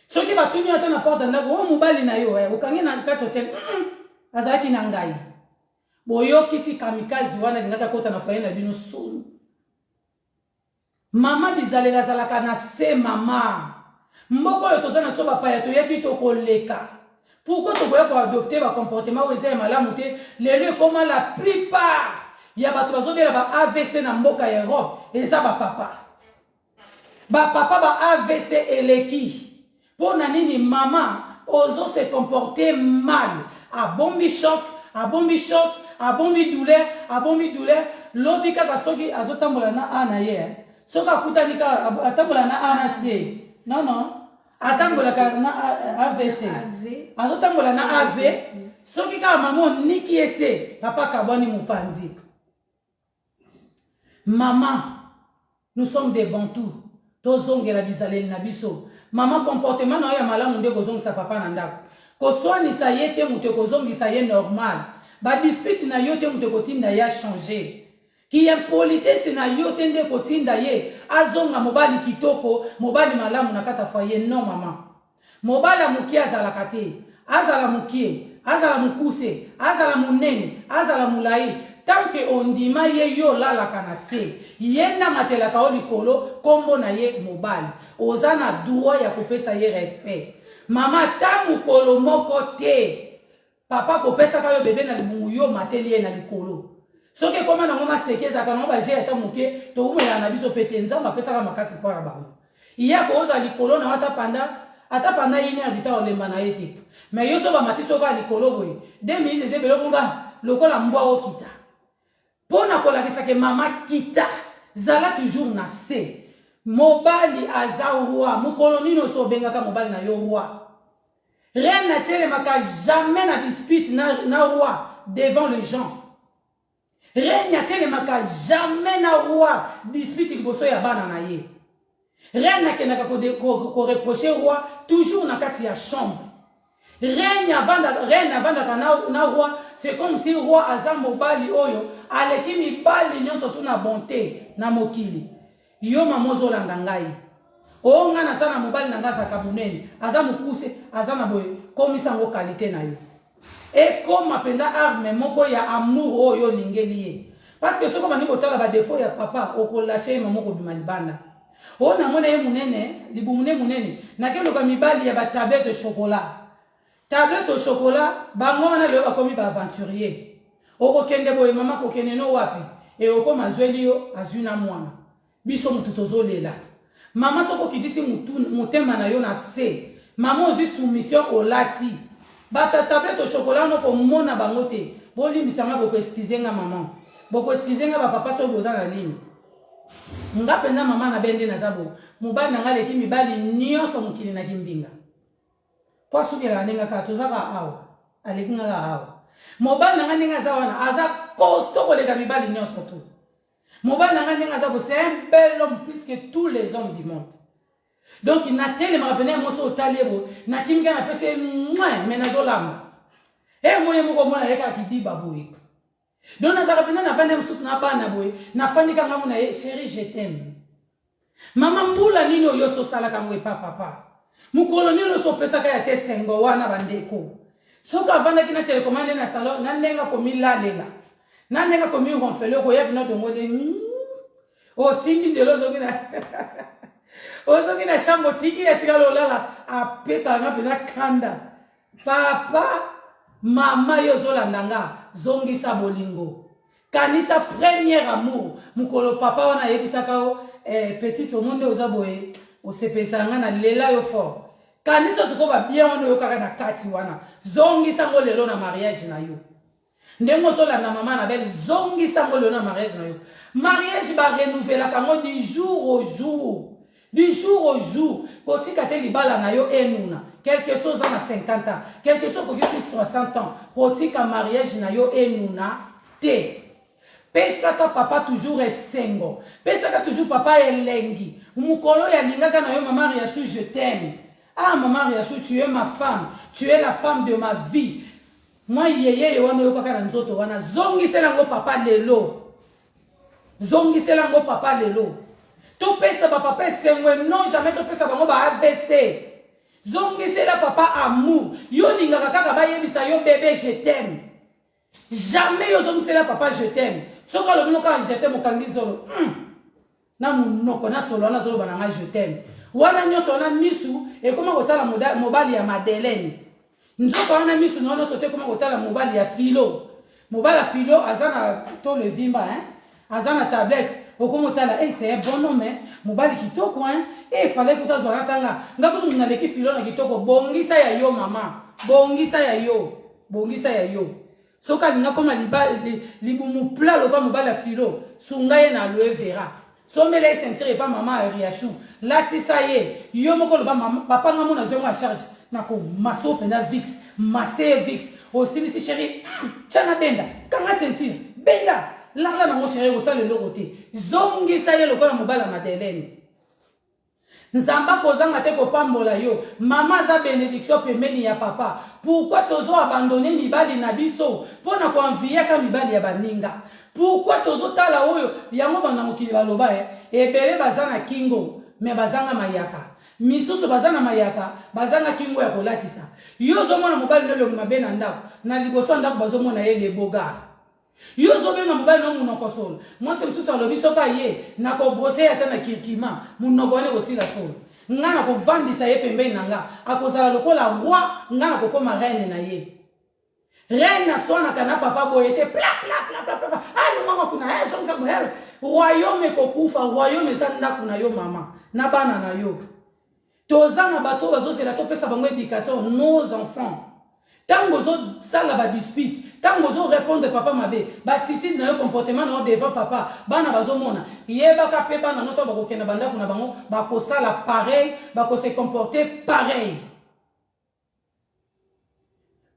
Soki batumi ata na porte ndako, o mobile na yo, okangi na kati hotel, azalaki na ngai. Boyo kisi kamikazi wana lingaka kota na foyer na bino solo. Maman bizalela zalaka na se mama. Mboko yo tozana so papa ya to yaki to koleka. Pourquoi to boya ko adopter ba comportement weze malamu te? Lelo comme la plupart ya ba tozo bela ba AVC na mboka ya Europe, eza ba papa. Ba papa ba AVC eleki. Pona nini mama ozo se comporter mal. A bombi choc, a bombi choc, a bombi douleur, lobika basoki azotambola na ana ye. Soka kutanika atambola na ANC. Non. Atambola na AVC. Azotambola na AV. Soki ka maman niki ese papa kaboni mupanzi. Maman, nous sommes des bantous. Tozongela bizaleli na biso. Maman comportement na ya malamu nde kozongisa papa na ndako. Koswani sa yete mute kozongisa ye normal. Ba dispute na yote mute kotinda ya changer. Ki impolitesse na yo tende kotinda ye azonga mobali kitoko mobali malamu na kata foyer non maman mobali mukie azala kate azala mukie azala mukuse azala munene azala mulai tant que on dima ye yo lala kana se yenda matela ka olikolo kombo na ye mobali ozana droit ya kopesa ye respect mama tamu kolo moko te papa kopesa ka yo bebe na libungu yo mateli na likolo. Soki koma na ngoma sekeza kana ba je ata muke to umela na biso pete nzamba pesa ka makasi kwa bango. Iya ko oza likolo na ata panda yini abita olemba na yete. Mais yo so ba matiso ka likolo boy. 2000 zebelo kunga lokola mbwa okita. Pona kola kisake mama kita zala toujours na se. mobali aza roi mokolo nini oso obengaka mobali na yo roi reine atelemaka jamais na dispute na roi devant les gens reine atelemaka jamais na roi dispute liboso ya bana na ye reine akendaka koreproche roi toujours na kati ya chambre reine avandaka na roi c'est comme si roi aza mobali oyo aleki mibali nyonso tu na bonté na mokili yo mama ozolanda ngai o nga naza na mobali na ngai azaka monene aza mokuse aza na boye komisa yango kalite na yo ekoma mpenza arme moko ya amour oyo olingeli ye parce que soki obandi kotala badefo ya papa okolashe ye mama okobima libanda o namona ye monene libumune monene nakeloka mibali ya batablette chocolat tablette chocolat bango wana lelo bakomi baaventurier okokende boye mama kokende no wapi e okoma azweli yo azwi na mwana biso mutu tozolela mama soko kitisi motema na yo na se mama ozwi soumission olati batatablette chocolat no komona bango te bolimbisanga boko excuse nga mama boko excuse nga bapapa so boza na ligne nga mpenza mama na bende naza bo mobali na nga leki mibali nyonso mokili na kimbinga po soki elaka ndenge kaka tozaka awa aleki ngaka awa mobali na nga ndenge aza wana aza costo koleka mibali nyonso tu mobali na nga ndenge aza bo c'est un bel homme plus que tous les hommes du monde donc natelemaka pene ya moso otali ye bo nakimika napesi ye me nazolamba e moye moko mona yekaka kidiba boye donc nazaka pene navandi mosusu na bana boye nafandika ngambo na ye chéri je t'aime mama mbula nini oyo sosalaka ngo epa papa mokolo nini oyo sopesaka ya te sengo wana bandeko soki avandaki na telecommande na salon na ndenge komilalela na ndenge komironfele okoyebi na dongole osimbi ndelo ozongi na chambre otiki ya tikala olala apesaka nga mpenza kanda papa mama yo ozolanda nga zongisa bolingo kanisa premier amour mokolo papa wana ayebisaka o petit omonde oza boye osepesaka nga na lela yo fort kanisa soko babien wana oyo kaka na kati wana zongisa ngo lelo na mariage na yo ndenge ozolanda mama na belle zongisa ngo lelo na mariage na yo mariage barenouvelaka ngo du jour au jour du jour au jour kotika te libala na yo enuna quelque chose na 50 ans quelque chose kokisi 60 ans kotika mariage na yo enuna te pesaka papa toujours esengo pesaka toujours papa elengi mukolo ya lingaka na yo mama Riachou je t'aime ah maman Riachou tu es ma femme tu es la femme de ma vie moi yeye wana yo kaka na nzoto wana zongisela ngo papa lelo zongisela ngo papa lelo to pesa ba papa sengwe non jamais to pesa bango ba AVC zongisela papa amour yo ningaka kaka ba yebisa yo bébé je t'aime jamais yo zongisela papa je t'aime soka lo binoka je t'aime okangi solo na munoko na solo na solo bananga je t'aime wana nyoso na misu e koma kotala mobali ya Madeleine nzoka wana misu nono sote koma kotala mobali ya Philo mobali ya Philo azana to le vimba azana tablette okomotala c'est un bon homme mobali kitoko il fallait que tu sois tanga ngako tu naleki Philo na kitoko bongisa ya yo mama bongisa ya yo soka linga koma libumu pla lo comme mobali ya Philo sunga ye na aloe vera sombele sentir pas maman Riachou latisa ye yo moko lo ba mama papa ngamo na zo mo charge nako maso pena vix masse vix aussi si chérie chana benda kanga sentir benda la nango chérie osala le côté zongisa ye lokola mobala Madeleine nzamba kozanga te kopambola yo mama za bénédiction pembeni ya papa pourquoi tozo abandonner mibali na biso pona ko envier ka mibali ya baninga pourquoi tozo tala oyo yango bana mokili baloba ebele bazana kingo me bazanga mayaka misusu bazana mayaka bazanga kingo ya kolatisa yo zo mona mobali ndelo mabena ndako na liboso ndako bazo mona ye le boga yo zo benga mobali no munoko solo moi c'est tout ça lo biso ka ye na ko brosser ata na kirkima munoko ne aussi la solo ngana ko vandisa ye pembeni nanga akozala lokola roi ngana ko koma reine na ye reine na sona kana papa boyete pla ah mama kuna so ça kuna royaume ko kufa royaume sa ndako na yo mama na bana na yo tozana bato bazosela to pesa bango éducation nos enfants Tant que ça la dispute, tant que répondre papa mabe, batiti na yo comportement na devant papa, bana bazomona. Yeba ka pe bana noto bako kena banda kuna bango, bako sala pareil, bako se comporter pareil.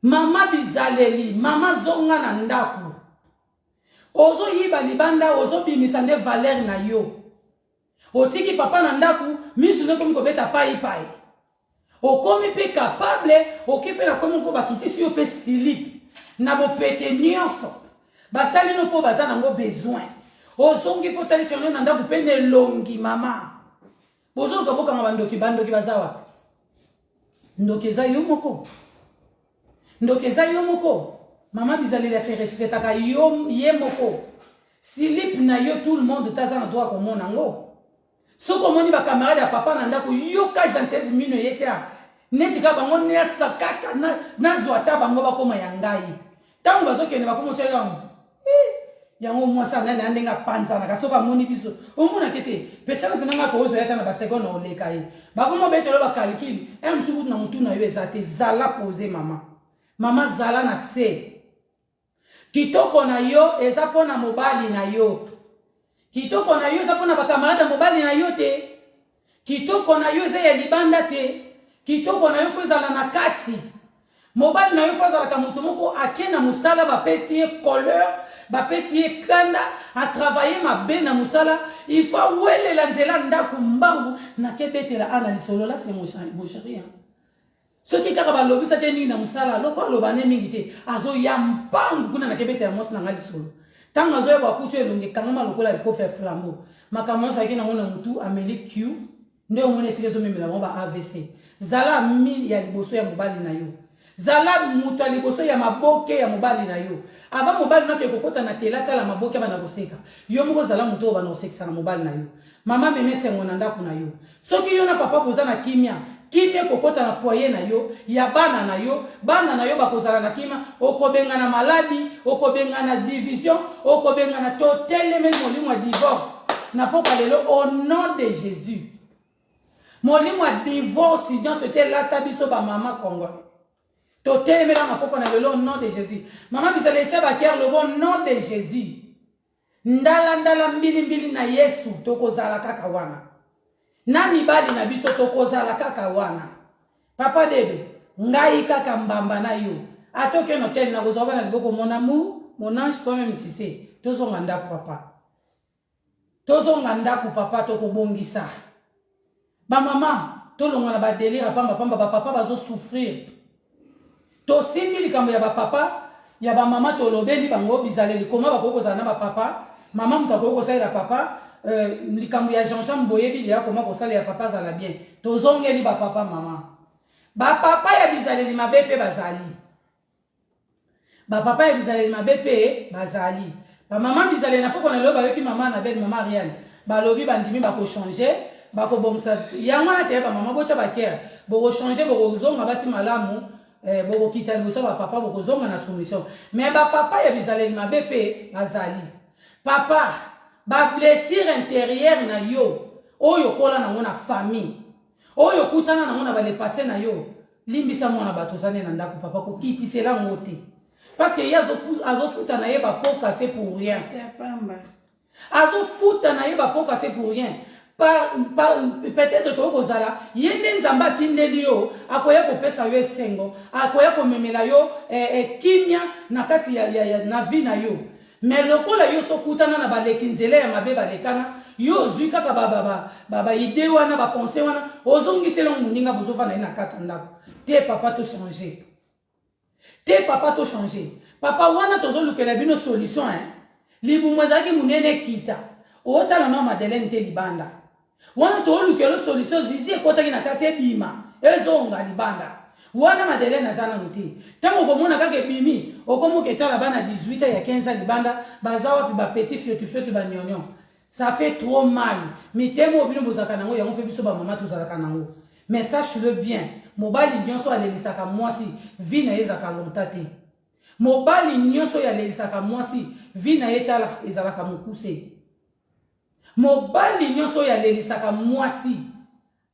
Mama bizaleli, mama zonga na ndaku. Ozo yiba libanda, ozo bimisande valeur na yo. Otiki papa na ndaku, misu ne komi kobeta pai pai. Okomi pe capable, okipe na komi ko bakiti si yo pe silip. Na bo pete nyonso. Basali no po baza nango besoin. Ozongi po tali changer na ndaku pe ne longi mama. Bozo ko boka bandoki bazawa. Ndoki za yo moko. Ndoki za yo moko. Mama bizali la se respectaka yo ye moko. Silip na yo tout le monde taza na droit komona ngo. Soko moni ba camarade ya papa na ndako yo ka gentesse mino yetia. Neti ka bango ne sakaka na zwata bango ba koma ya ngai. Tango bazokene ba komo tshela. Yango mwasa ngane andenga panza na kasoka moni biso. Omona kete pechana tunanga ko ozo yata na ba seconde oleka yi. Ba komo betolo ba calcul. Msubu na mutu na yo ezate zala poser mama. Mama zala na se. Kitoko na yo eza pona mobali na yo. Kitoko na yo eza pona bakamarade mobali na yo te. Kitoko na yo eza ya libanda te. Kitoko na yo fo ezala na kati. Mobali na yo fo ezala ka mutu moko akena musala bapesi ye couleur, bapesi ye kanda, a travailler mabe na musala, il faut welela nzela ndaku mbangu na kebetela ana lisolo la c'est mon chéri. Ce qui kaka balobi sa te ningi na musala, loko lobane mingi te, azo ya mbangu kuna na kebetela mos na ngali solo. Tanga zo ya bakutu elonge kangama lokola liko faire flambeau. Makamwa sa kina ngona mutu ameli Q, nde omone silezo memela mo ba AVC. Zala mi ya liboso ya mobali na yo. Zala mutu ya liboso ya maboke ya mobali na yo. Ava mobali na ke kokota na telata la maboke bana boseka. Yo moko zala mutu bana osekisa na mobali na yo. Mama meme sengo na ndako na yo. Soki yo na papa boza na kimia, kimia kokota na foyer na yo, ya bana na yo bakozala na kimia, okobenga na maladie, okobenga na division, okobenga na totele même molimo ya divorce. Na poka lelo au nom de Jésus. Molimo ya divorce dans ce tel la tabiso ba mama congolais. Totele même na poka na lelo au nom de Jésus. Mama bizale tcha ba kier le bon nom de Jésus. Ndala mbili na Yesu tokozala kaka wana. Na mibali na biso tokozala kaka wana. Papa dedo, ngai kaka mbamba na yo. Atoke no tel na kozova na liboko mon amour, mon ange toi-même tu sais. Tozonga ndaku papa. Tozonga ndaku papa tokobongisa. Ba mama, tolonga na ba délire pamba ba papa bazo souffrir. To simbi likambo ya ba papa, ya ba mama tolobeli bango bizaleli koma bakokozala na ba papa. Maman mutako salela papa likambu ya Jean-Jean boyebi ya koma kosala ya papa zala bien tozongeli ba papa mama ba papa ya bizaleli mabepe bazali ba papa ya bizaleli mabepe bazali ba mama bizaleli na poko na loba yoki mama na belle mama Ariane ba lobi bandimi ba ko changer ba ko bomsa yango na te ba mama bocha ba kera bo ko changer bo ko zonga basi malamu bo ko kita bosa ba papa bo ko zonga na soumission mais ba papa ya bizaleli mabepe bazali. Papa, ba blessure intérieure na yo, oyo kola na mona famille, oyo kutana na mona ba le passé na yo, limbisa mona batozane na ndako papa ko kitisela ngote. Parce que azo futa na ye ba po casser pour rien. C'est pas mal. Azo futa na ye ba po casser pour rien. Peut-être que kozala yende nzamba kindeli yo akoya ko pesa yo esengo, akoya ko memela yo kimia na kati ya na vie na yo. Mais le coup là yo so kutana na baleki nzele ya mabe balekana yo zui kaka baba idée wana ba penser wana ozongisela muninga bozofa na ina kaka ndako te papa to changer papa wana tozo lukela bino solution libu mwazaki munene kita ota na Madeleine te libanda wana to lukela solution zizi ekota na kate bima ezonga libanda wana Madeleine azana muti tango komona kake bimi okomo ketala bana 18 ya 15 libanda bazawa pi ba petit fiotu ba nyonyo ça fait trop mal mitemo bino bozaka nango yango pe biso ba mama tozalaka nango mais sache-le bien mobali nyonso alelisaka mwasi vi na ezaka lontate mobali nyonso ya alelisaka mwasi vi na etala ezalaka mokuse mobali nyonso ya alelisaka mwasi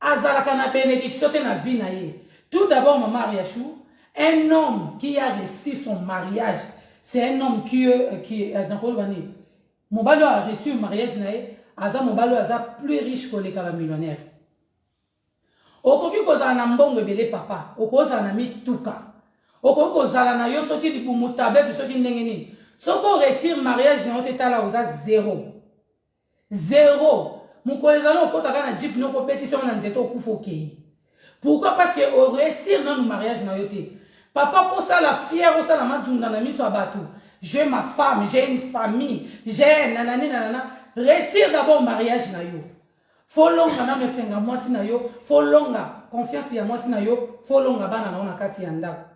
azalaka na bénédiction te na vi na ye. Tout d'abord, maman Ariachou, Un homme qui a réussi son mariage, c'est un homme qui Mobalo a reçu un mariage, Mobalo a plus riche que les millionnaires. Okoki kozala na mbongo ebele papa, okozala na mituka. Okoki kozala na yo soki libumu tablette soki ndenge nini. Soko réussir mariage na otala oza zéro. Zéro. Mukolezalo okotaka na jeep noko pétition na nzeto okufo kei. Pourquoi? Parce que au réussir dans le mariage na yote. Papa pour ça la fière, pour ça la madjunga na miso abatu. J'ai ma femme, j'ai une famille, j'ai nanani nanana. Réussir d'abord le mariage na yo. Faut longa na mesenga moi si na yo, faut longa confiance ya moi si na yo, faut longa bana na ona kati yanda.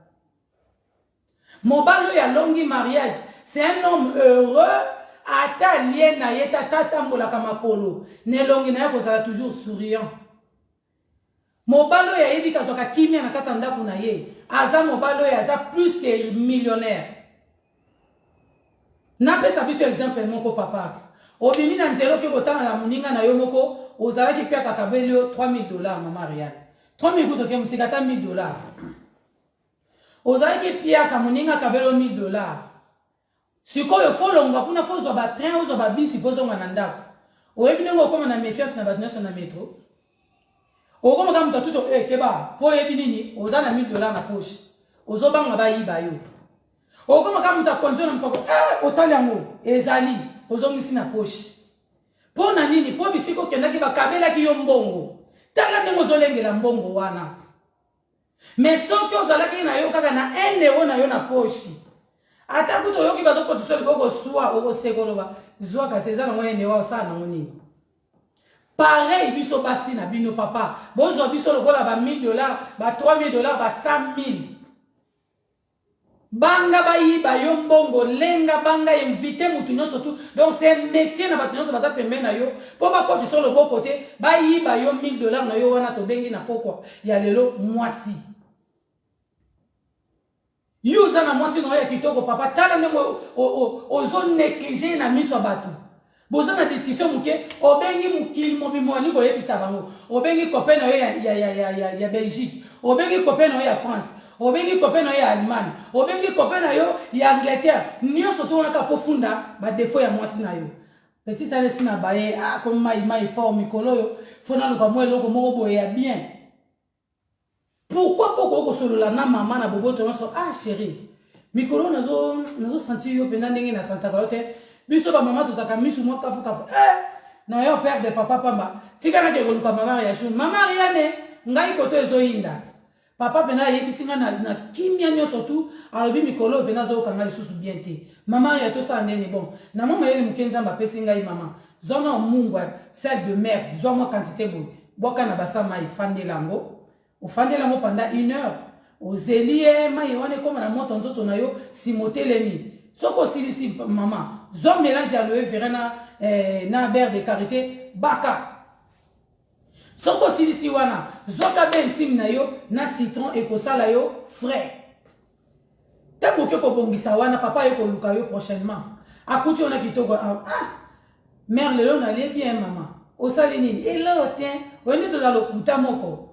Mobalo ya longi mariage, c'est un homme heureux. Ata lien na yeta tata mbola kamakolo. Ne longi na yako zala toujours souriant. Mobalo ya yebi kazoka kimia na kata ndaku na ye. Aza mobalo ya aza plus que millionnaire. Na pesa biso exemple moko papa. Obimi na nzelo ke kotanga na muninga na yo moko, ozala ki pia kakabelio $3000 mama Rian. 3000 kuto ke musikata $1000. Ozala ki pia ka muninga kabelio $1000. Sikoyo folonga kuna fozo ba train ozo ba bisi pozonga na ndako. Oyebi ndenge koma na méfiance na ba nyonso na métro. Okoma kama mtatuto keba po yebi nini oza na $1000 na poche. Ozobanga ba yiba yo. Okoma kama mtakonzo na mtoko otali yango ezali ozongisi na poche. Po na nini po bisiko kendaki ba kabela ki yo mbongo. Tala ndenge ozolengela mbongo wana. Mais soki ozalaki na yo kaka na €1 na yo na poche. Ata kuto yoki bazo kotisoli boko swa oko sekoloba zwa ka seza na moyene wa sana ngoni. Pareil biso basi na bino papa. Bozo biso lokola ba $1000, ba $3000, ba $100,000. Banga ba yiba yo mbongo lenga banga invité mutu nyonso tout. Donc c'est méfier na batu nyonso baza pembe na yo. Po ba kotisoli bo côté ba yiba yo $1000 na yo wana to bengi na pokwa. Ya lelo mwasi. Yuza na mwasi no ya kitoko papa tala ndeko ozo négliger na miso batu. Boza na discussion muke obengi mukili mobimoni ko yebisa bango. Obengi copain no ya Belgique, obengi copain no ya France, obengi copain no ya Allemagne, obengi copain no ya Angleterre. Nyoso to na ka pofunda ba défaut ya mwasi na yo. Petit alesi na baye comme mai fort mikolo yo fona luka mwelo ko moko boye ya bien. Pourquoi pourquoi solola na maman na bobo to so chérie mikolo nazo sentir yo penda ndenge na santa kaote biso ba maman to taka misu mo kafu na yo père de papa pamba tika na ke koluka maman ya chou maman riane ngai koto ezo yinda papa pena yebisinga na kimia nyoso tu alobi mikolo pena zo kanga lisusu bien te maman ya to sa ndeni bon na mama yeli mukenza mba pesinga yi maman zona mungwa sel de mer zona quantité boy boka na basama ifande lango ufande lango pendant 1 heure ozelie mai wane koma na moto nzoto na yo simotelemi soko silisi maman zo mélange aloe vera na beurre de karité baka soko silisi wana zoka bentime na yo na citron ekosala yo frais tango ke ko bongisa wana papa yo ko luka yo prochainement akuti ona kitoko mère lelo na le bien maman osali nini et là tiens on to za lokuta moko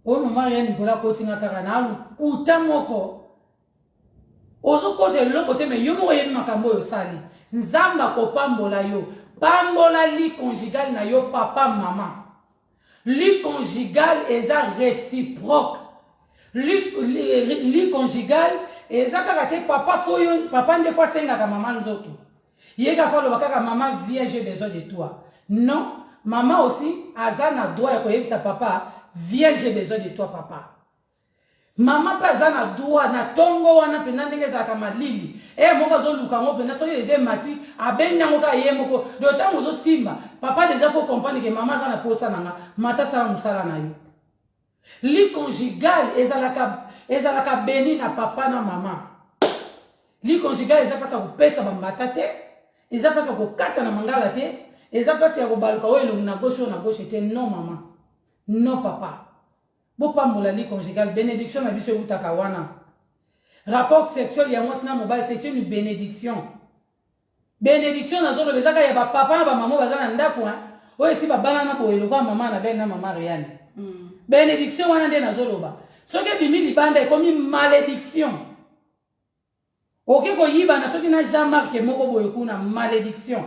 o maman rien nikola kotinga kaka na lokuta moko ozo koze loko te me yo moko yebi makambo yo sali nzamba ko pambola yo pambola li conjugal na yo papa maman li conjugal eza réciproque li conjugal eza kaka te papa foyo papa nde fois senga ka maman nzoto yeka fa lo bakaka maman viens j'ai besoin de toi non maman aussi azana droit ya koyebisa papa viens j'ai besoin de toi papa maman pas azana droit na tongo wana pena ndenge za kama lili moko zo luka ngo pena so je mati abenya ngo ka ye moko de temps zo simba papa déjà faut comprendre que maman za na posa nanga mata sala musala na yo li conjugal ezalaka béni na papa na maman li conjugal eza pasa ko pesa ba matate eza pasa ko kata na mangala te eza pasa ya ko baluka oyo na gauche te non maman non papa bopa molali conjugal bénédiction na biso utaka wana rapport sexuel ya mwasi na mobile c'est une bénédiction na zolo bezaka ya ba papa na ba maman bazana ndako oyo si ba bana na boyelo kwa maman na belle na maman Riane bénédiction wana nde na zolo ba Ce qui bimi libanda est comme une malédiction. Ok, ko yiba na soki na Jean-Marc moko boye kuna malédiction.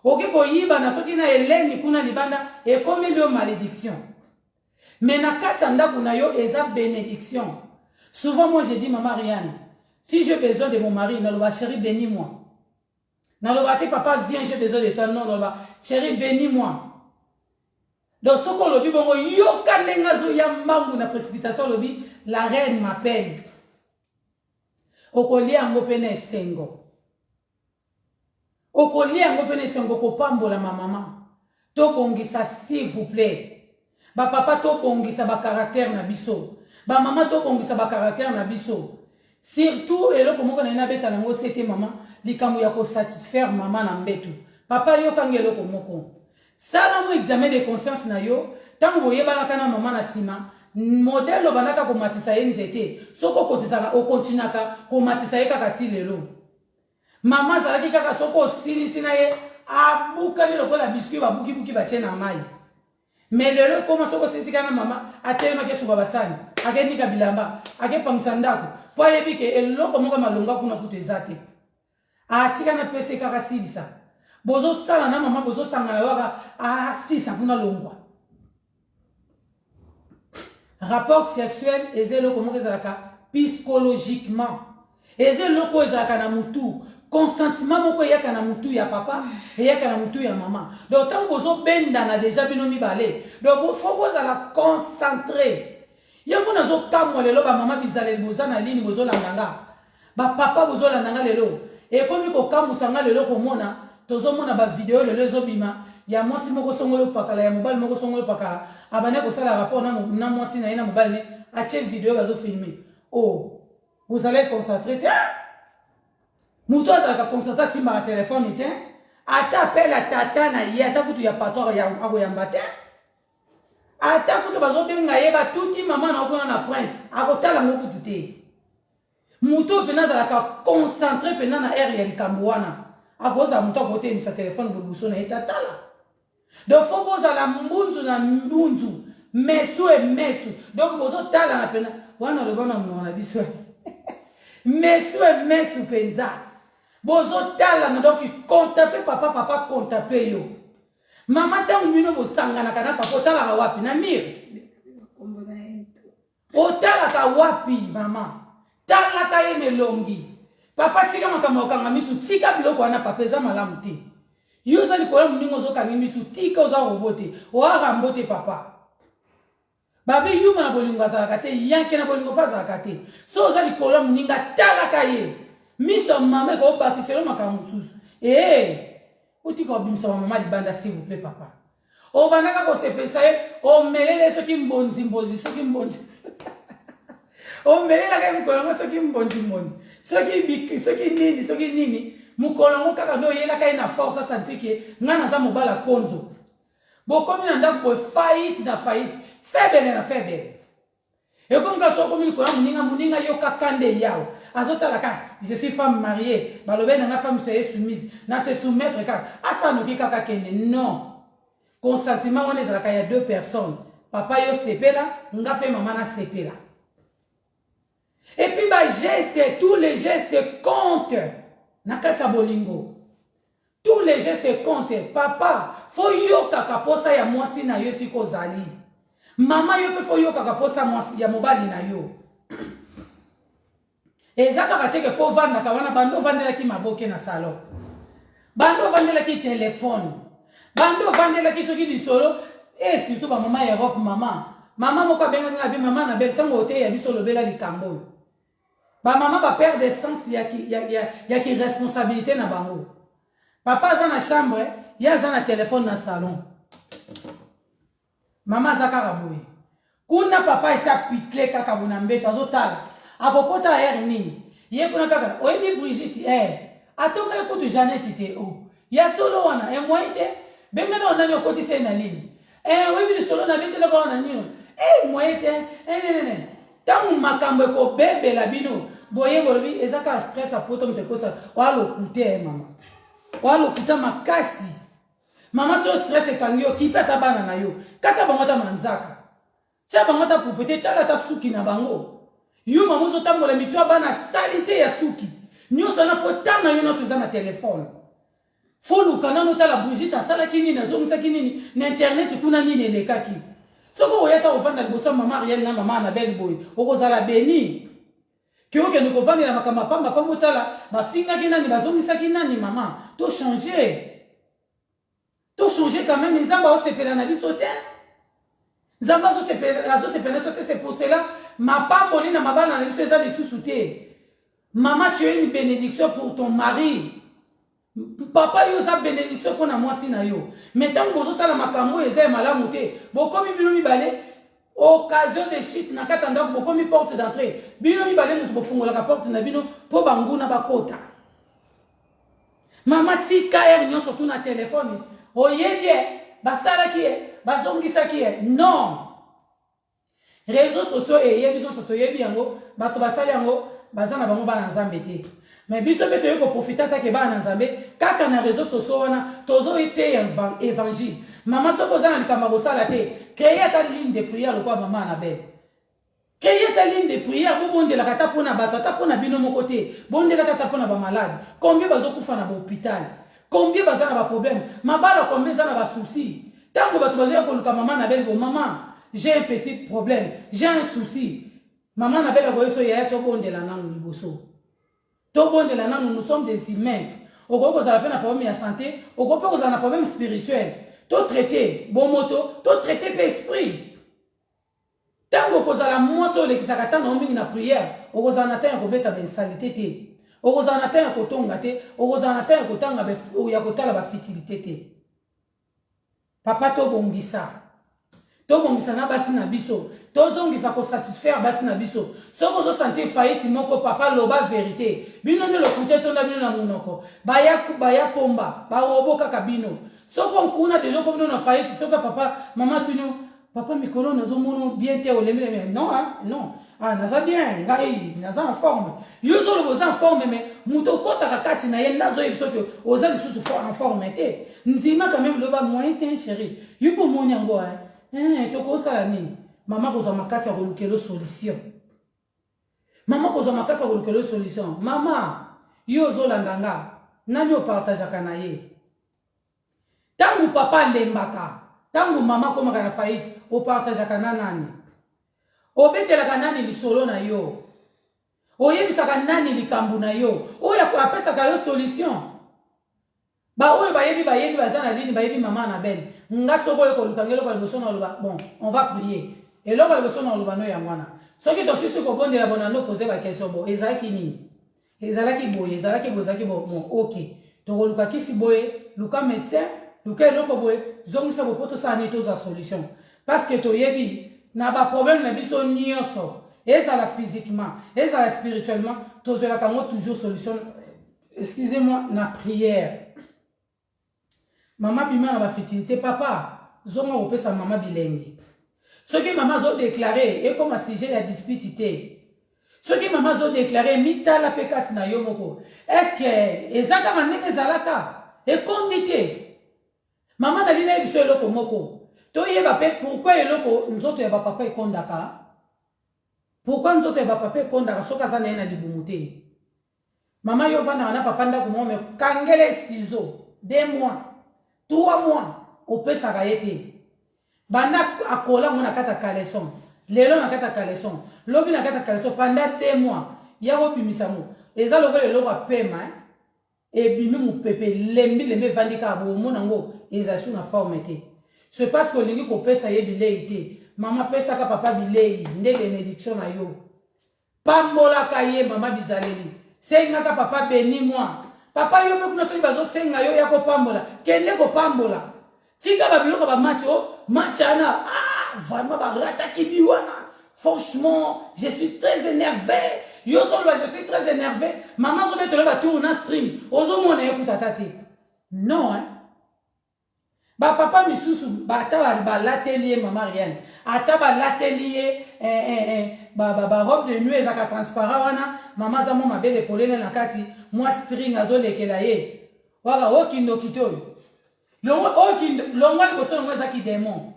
Ok, ko yiba na soki na Hélène kuna libanda et comme il y a malédiction. Mais na katanda kuna yo eza bénédiction. Souvent moi je dis maman Rianne, si j'ai besoin de mon mari, non, chérie bénis-moi. Non, papa viens, j'ai besoin de toi. Non, chérie bénis-moi. Donc ce qu'on lobby bongo yo kanenga zo ya mambu na précipitation lobby, la reine m'appelle. Okoli ango pene sengo. Okoli ango pene sengo ko pambola ma maman. To bongisa s'il vous plaît. Ba papa to bongisa ba caractère na biso. Ba maman to bongisa ba caractère na biso. Surtout et là comment on a beta nango c'était maman, likambo ya ko satisfaire maman na mbetu. Papa yo kangelo ko moko. Sala mo examen de conscience na yo, tango boyeba na kana maman na sima. Modèle banaka ko matisa nzete soko kotisaka o continuaka ko matisa ye kaka ti lelo mama zalaki kaka soko silisi na ye abuka ni lokola biscuit babuki buki ba tena mai mais lelo koma soko silisi kana mama atema ke suba basani akeni ka bilamba ake pamsandako po yebi ke eloko moko malonga kuna kutezate atika na pese kaka silisa bozo sala na mama bozo sangana waka sisa kuna longwa. Rapport sexuel, et le comment psychologiquement. Et le ko ezalaka na mutu. Consentement moko yaka na mutu ya papa et yaka na mutu ya maman. Donc tant bozo benda na déjà binomi balé. Donc faut vous la concentrer. Yango nazo kamwa lelo ba maman bizale boza na ligne bozo landanga. Ba papa bozo landanga lelo. Et comme ko kamusanga lelo ko mona, tozo mona ba vidéo lelo zo bima. Ya mwasi moko songolo pakala ya mobali moko songolo pakala abane ko sala rapport na mwasi na ina mobali ne ache vidéo bazo filmer. Oh, vous allez concentrer. Muto azaka concentrer si ma téléphone ite ata appelle à tata na ye ata kutu ya patron ya abo ya mbate ata kutu bazo benga ye ba tuti maman na okona na prince akotala ngoku tuté muto pena zalaka concentrer pena na air ya likambuana akoza muto akote misa téléphone bobuso na etatala. Donc faut poser la mbunzu na mbunzu mesu et mesu donc bozo tala na pena wana le bana mwana biso mesu et mesu penza bozo tala na donc contape papa contape yo mama tangu mino bosanga na kana papa tala ka wapi na mir o tala ka wapi mama tala ka yeme longi papa tika makama okanga misu tika biloko wana papa eza malamu te. Yoza likola muningo zo kangi misu tika oza robote o arambote papa babe yuma na bolingo azalaka te yanke na bolingo pa azalaka te so oza likola muninga talaka ye miso mama ko batiselo makambo susu utika obimisa mama libanda s'il vous plaît papa o banaka ko sepesa ye o melele soki mbonzi mbozi soki mbonzi o melela ka mkolongo soki mbonzi mbonzi soki nini mukolongo kaka ndo yela ka ina force santike ngana za mobala konzo bokomi na ndako boy faillite na faillite faible na faible et comme ka so komi ko muninga yo kakande yao azotala ka je suis femme mariée balobe na femme se soumise na se soumettre ka asa no ki kaka kende non consentement on ezala ka ya deux personnes papa yo sepela ngape maman na sepela. Et puis, bah, gestes, tous les gestes comptent. Nakatsa bolingo. Tous les gestes comptent. Papa, faut yo kakaposa ya mwasi na yo siko zali. Mama yo pe faut yo kakaposa mwasi ya mobali na yo. Ezaka kate ke faut vanda kawana bando vandela ki maboke na salon. Bando vandela ki téléphone. Bando vandela ki soki lisolo. Et surtout ba mama Europe mama. Mama moko benga ngabi mama na bel tango te ya biso lobela likambo. Ba maman ba perdre sens ya ki responsabilité na bango. Papa za na chambre, ya za na téléphone na salon. Mama za karaboui. Kuna papa isa pikle kaka bona mbeto azotala. Akokota air nini? Ye kuna kaka, oyebi Brigitte atoka ekutu Jeannette te o. Ya solo wana moite benga na onani okoti se na lini. Oyebi solo na bete loko na nini. Moite nene. Tangu makambo ko bebe la bino boye bolobi ezaka stress a poto mtekosa walo kute mama walo kuta makasi mama so stress ekangio kipata bana na yo kata bangota manzaka tia bango ta propriété tala ta suki na bango yo mama ozotambola mitwa bana salite ya suki nyonso na po tanga yo nyonso eza na telefone fo luka nano tala bougie tasalaki nini azongisaki nini na internet kuna nini elekaki soki oyata kovanda liboso ya mama Ariel na mama Annabelle boye okozala beni ke okende kovandela makambo apamba pamba otala bafingaki nani bazongisaki nani mama to changer quand même nzambe aosepela na biso te nzambe azosepela biso te. C'est pour cela mapamboli na mabala na biso eza lisusu te. Maman, tu es une bénédiction pour ton mari. Papa yo za bénédiction pour na mwasi na yo. Mais tant que vous avez makambo eza malamu te. Bokomi bino mibale occasion de shit na kata ndako bokomi porte d'entrée. Bino mibale mutu bofungola ka porte na bino po banguna bakota. Mama tika er nyo surtout na téléphone. Oyeye basala ki e bazongisa ki e. Non. Réseaux sociaux et yebiso surtout yebi yango bato basali yango bazana bango bana nzambe te. Mais biso beto yeko profiter ta ke bana nzambe kaka na réseaux sociaux wana tozo été évangile. Maman soko zana likamba bosala te. Créer ta ligne de prière le quoi maman Annabelle. Créer ta ligne de prière bo bonde la kata pona bato ta pona bino moko te. Bonde la kata pona ba malade. Combien bazo kufa na ba hôpital. Combien bazana ba problème. Mabala combien zana ba souci. Tango bato bazo ko luka maman Annabelle bo maman, j'ai un petit problème, j'ai un souci. Maman Annabelle a goyoso ya to bonde la nanu liboso. To bonde la nanu, nous sommes des humains. Au gros vous avez un problème de santé, au gros vous avez un problème spirituel. To traiter bon moto, to traiter par esprit. Tango vous avez moi sur l'exakata na ombi na prière, au gros anata ko beta ben salité te. Au gros anata ko tonga te, au gros anata ko tanga be ya ko tala ba fertilité te. Papa to bongisa. To bongisa na basi na biso. To zongisa ko satisfaire basi na biso. So ko zo sentir faillite moko papa loba vérité. Bino ne lo kute to na bino na munoko. Baya pomba, ba roboka kabino. So ko kuna déjà comme na faillite, so ka papa, maman tunyo, papa mikolo na zo mono bien te olemele non hein, non. Ah naza bien, ngai naza en forme. Yo zo lo en forme mais muto kota ka kati na ye nazo yebiso ke oza lisusu en forme te. Nzima quand même loba moyen te chéri. Yo po moni yango hein. Toko sala nini mama kozwa makasi ya kolukelo solution. Mama kozwa makasi ya kolukelo solution. Mama yo ozolanda nga nani opartageaka na ye. Tangu papa lembaka, tangu mama komaka na faillite opartageaka na nani. Obetelaka nani lisolo na yo. Oyebisaka nani likambu na yo. Oyo apesaka yo solution. Ba oyo bayebi bazana lini bayebi maman Annabelle. Nga soko yo kolukangelo kwa liboso na loba. Bon, on va prier. Et là, liboso na loba no yangwana. Soki to susu ko bonde la bonano poser ba question bon, ezalaki nini? Ezalaki boye, ezalaki bozaki bon, OK. To koluka kisi boye, luka médecin, luka eloko boye, zongisa bo poto sa ni to za solution. Parce que to yebi na ba problème na biso nyonso. Ezala physiquement, ezala spirituellement, to zela kango toujours solution. Excusez-moi, na prière. Maman bima na ba fertilité papa zonga opesa maman bilengi. Ce que maman zo déclaré et comme sujet la dispute. Ce que maman zo déclaré mita la pekat na yo moko. Est-ce que ezaka manenge zalaka et condité. Maman na lina biso eloko moko. To yeba pe pourquoi eloko nzoto ya papa ekondaka? Pourquoi nzoto ya papa ekondaka soka za na libumute? Maman yo vana na papa ndako mo me kangele ciseaux 2 mois. 3 mois au pesa kaete banda akola mona kata caleçon lelo na kata caleçon lobi na kata caleçon pendant 2 mois ya ko bimisa mo eza loko lelo ba pema et bimi mu pepe lembi vandika bo mona ngo eza sur na forme te c'est parce que lingi ko pesa ye bilei te mama pesa ka papa bilei ndenge bénédiction na yo pambola ka ye mama bizaleli senga ka papa béni moi. Papa yo mekuna soki bazo senga yo ya ko pambola kende ko pambola tika ba biloko ba match ana vraiment ba rata kibiwana franchement je suis très énervé yo zolo je suis très énervé maman zo betolo ba tourner stream ozo mona ekuta tate non hein ba papa misusu ba ta ba l'atelier maman rien ata ba l'atelier ba robe de nuit ezaka transparent wana maman za mo mabele polele na kati moi string azolekela ye waka okindo kitoyo longo liboso na moi ezaki démon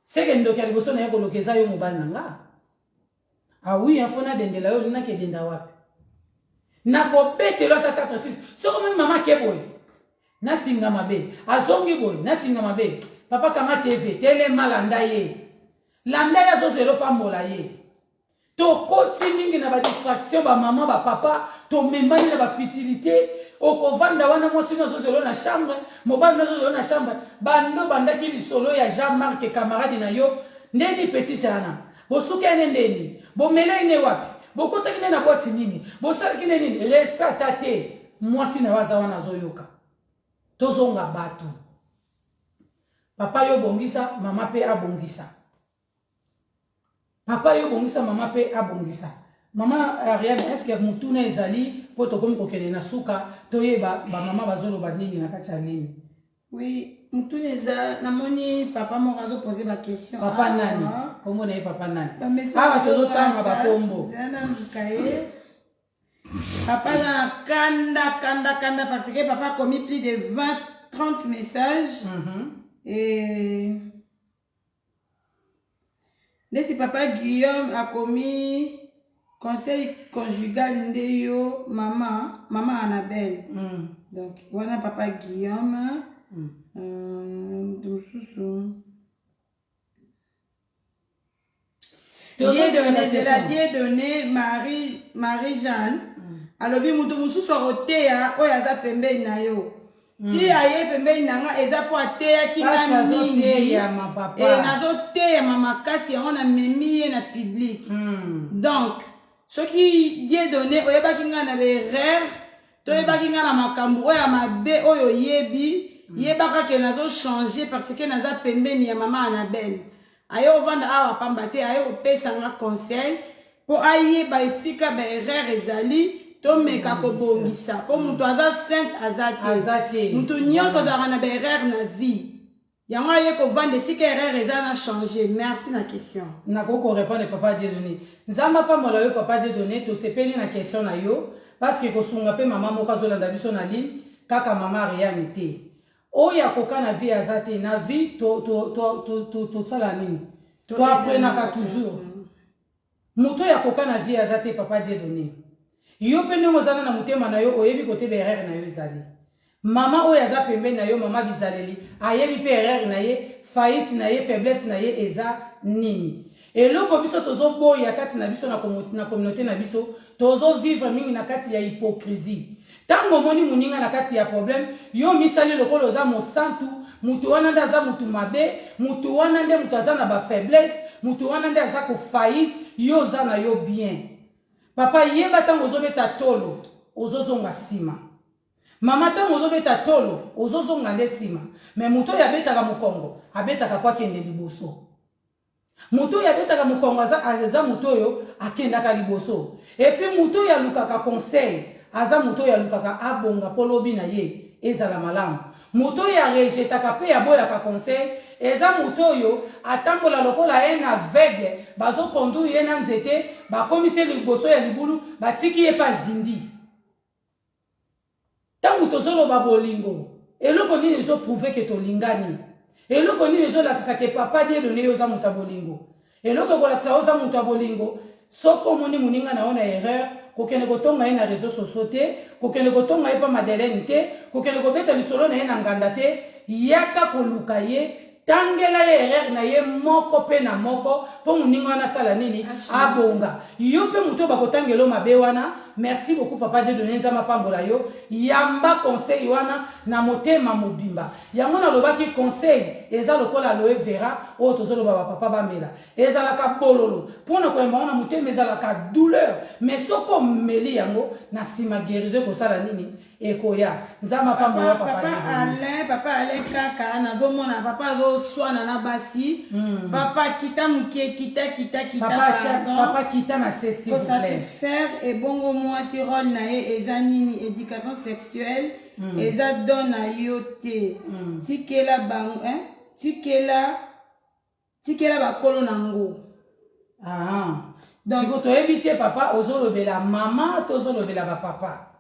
c'est que ndoki ya liboso na ye kolokeza yo mobali na nga. Ah oui, il faut na dendela yo lina ke denda wapi. Na ko betelo ta 4-6. So comme maman keboy. Na singa mabe. Azongi boy, na singa mabe. Papa kama TV, tele malanda ye. Landa ya zo zelo pa mola ye. To koti mingi na ba distraction ba maman ba papa, to memani na ba futilité, o ko vanda wana mwasi na zo zelo na chambre, mobali na zo zelo na chambre. Bando bandaki li solo ya Jean-Marc camarade na yo, ndeni petit ana. Bosuke ndeni. Bo mele ne wapi? Bo kota kine na boti nini? Bo sala kine nini? Respect tate. Mwasi na waza wana zo yoka. Tozonga batu. Papa yo bongisa, mama pe abongisa. Papa yo bongisa, mama pe abongisa. Mama Ariane, est-ce que mutuna ezali po to komi kokele na suka toye ba mama bazolo ba nini na kati ya nini? Oui, mutuna eza namoni papa mo razo poser ba question. Papa nani? Kombo na ye papa nani? Ba message ba tozo tanga ba kombo. Zana mkaye. Papa na kanda parce que papa a commis plus de 20-30 messages. Et si papa Guillaume a commis conseil conjugal ndeyo maman Annabelle. Donc voilà papa Guillaume. Dieu donné Marie-Jeanne. Alors bi mutu mususu akoteya oyo aza pembeni na yo. Ti aye pembeni nanga eza po ateya kinga mingi. Nazoteya mama kasi yango na memi ye na public. Donc soki Dieu donné oyebaki nga na berere toyebaki nga na makambo oyo ya mabe oyo yebi yebaka ke nazo changer parce que naza pembeni ya mama Annabelle. Aye ovanda awa pamba te aye opesa nga conseil po ayeba esika berere ezali tomeka kobongisa po mutu aza sainte azate mutu nyonso azalaka na berere na vie yango aye kovanda esika erreur eza na changer. Merci na question nakoko répondre papa Dieudonné nzamba pambola yo papa Dieudonné tosepeli na question na yo parce que kosunga pe mama moko azolanda biso na ligne kaka mama Ariane te oyo akoka na vie azate na vie tosala nini toaprenaka toujours mutu oyo akoka na vie azate papa Dieudonné yo pe ndenge ozana na motema na yo oyebi kote berere na yo ezali mama oyo aza pembeni na yo mama bizaleli ayebi pe erreur na ye faillite na ye faiblesse na ye eza nini eloko biso tozoboya kati na biso na communauté na biso tozovivre mingi na kati ya hypocrisie tango omoni moninga na kati ya problème yo misali lokolo oza mosantu mutu wana nde aza mutu mabe mutu wana nde mutu aza na bafaiblesse mutu wana nde aza kofaillite yo oza na yo bien. Papa yeba tango ozobeta tolo ozozonga sima. Mama tango ozobeta tolo ozozonga nde sima. Mais muto ya betaka mukongo abetaka kwa kende liboso. Muto ya betaka mukongo aza muto yo akendaka liboso. Et puis muto ya lukaka conseil aza muto ya lukaka abonga polobi na ye ezala malamu. Muto ya rejetaka pe ya boyaka conseil eza muto yo atambola lokola ye na aveugle bazo kondu ye na nzete bakomise liboso ya libulu batiki ye pa zindi. Tangu tozoloba bolingo eloko nini ezo prouver ke tolingani eloko nini ezo lakisa ke papa Dieudonné yo za muta bolingo eloko kolakisa oza muta bolingo soko moni muninga na ona erreur kokene kotonga ye na réseaux sociaux te kokene kotonga ye pa Madeleine te kokene kobeta lisolo na ye na nganda te yaka koluka ye tangela ye erreur na ye moko pe na moko po muninga wana sala nini abonga yo pe muto bakotangelo mabe wana. Merci beaucoup papa Dieudonné nzamba pambola yo yamba conseil wana na motema mobimba yango na lobaki conseil eza lokola aloe vera o tozoloba ba papa bamela ezalaka bololo pona koyamba wana motema ezalaka douleur mais soko meli yango na sima guérison kosala nini ekoya nzamba pambola papa Alain kaka nazomona papa azoswana na basi papa kita muke kita papa kita na ceci pour satisfaire et bongo moi si rôle na ye eza nini éducation sexuelle eza don na yo te tikela bango tikela bakolo nango. Donc toyebi te papa ozolobela mama tozolobela ba papa.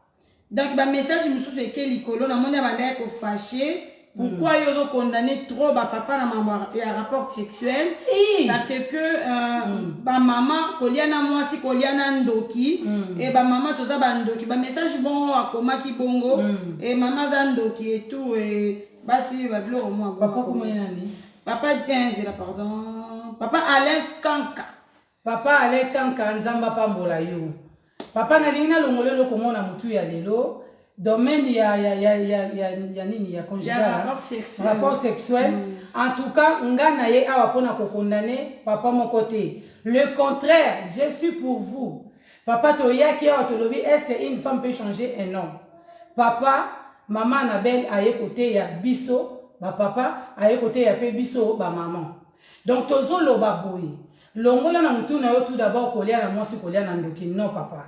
Donc ba message mususu eke likolo na mona banda ko fâché pourquoi ils ont condamné trop papa na maman et un rapport sexuel parce que maman koliana mwasi koliana ndoki et maman tout ça ndoki message bon akoma ki bongo et maman za ndoki et tout et basi ba blo moi papa comment nani papa Denzel pardon papa Alain Kanka nzamba pambola yo papa na lingina longolelo komona mutu ya lelo domaine ya nini ya conjugal rapport sexuel en tout cas ngana ye awa pona ko condamner papa mon côté le contraire je suis pour vous papa to yaki awa to lobi est-ce que une femme peut changer un homme papa maman Annabelle aye côté ya biso ba papa aye côté ya pe biso ba maman donc tozo loba boye longola na mutu na yo tout d'abord kolia na mwasi kolia na ndoki non papa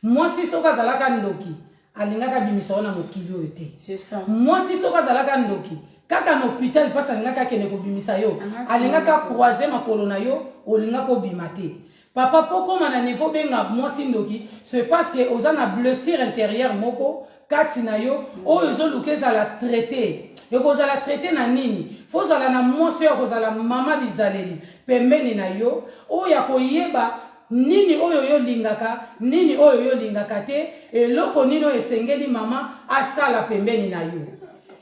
mwasi soka zalaka ndoki alingaka bimisa wana mokili oyo te c'est ça mwasi soka zalaka ndoki kaka na hôpital pasa alingaka kende kobimisa yo alingaka croiser makolo na yo olingaka obima te papa pokoma na niveau benga mwasi ndoki c'est parce que oza na blessure intérieure moko kati na yo oyo ezoluka ezala traité ekozala traité na nini fozala na mwasi oyo akozala mama bizaleli pembeni na yo oyo akoyeba nini oyo yo lingaka nini oyo yo lingaka te eloko nini oyo esengeli mama asala pembeni na yo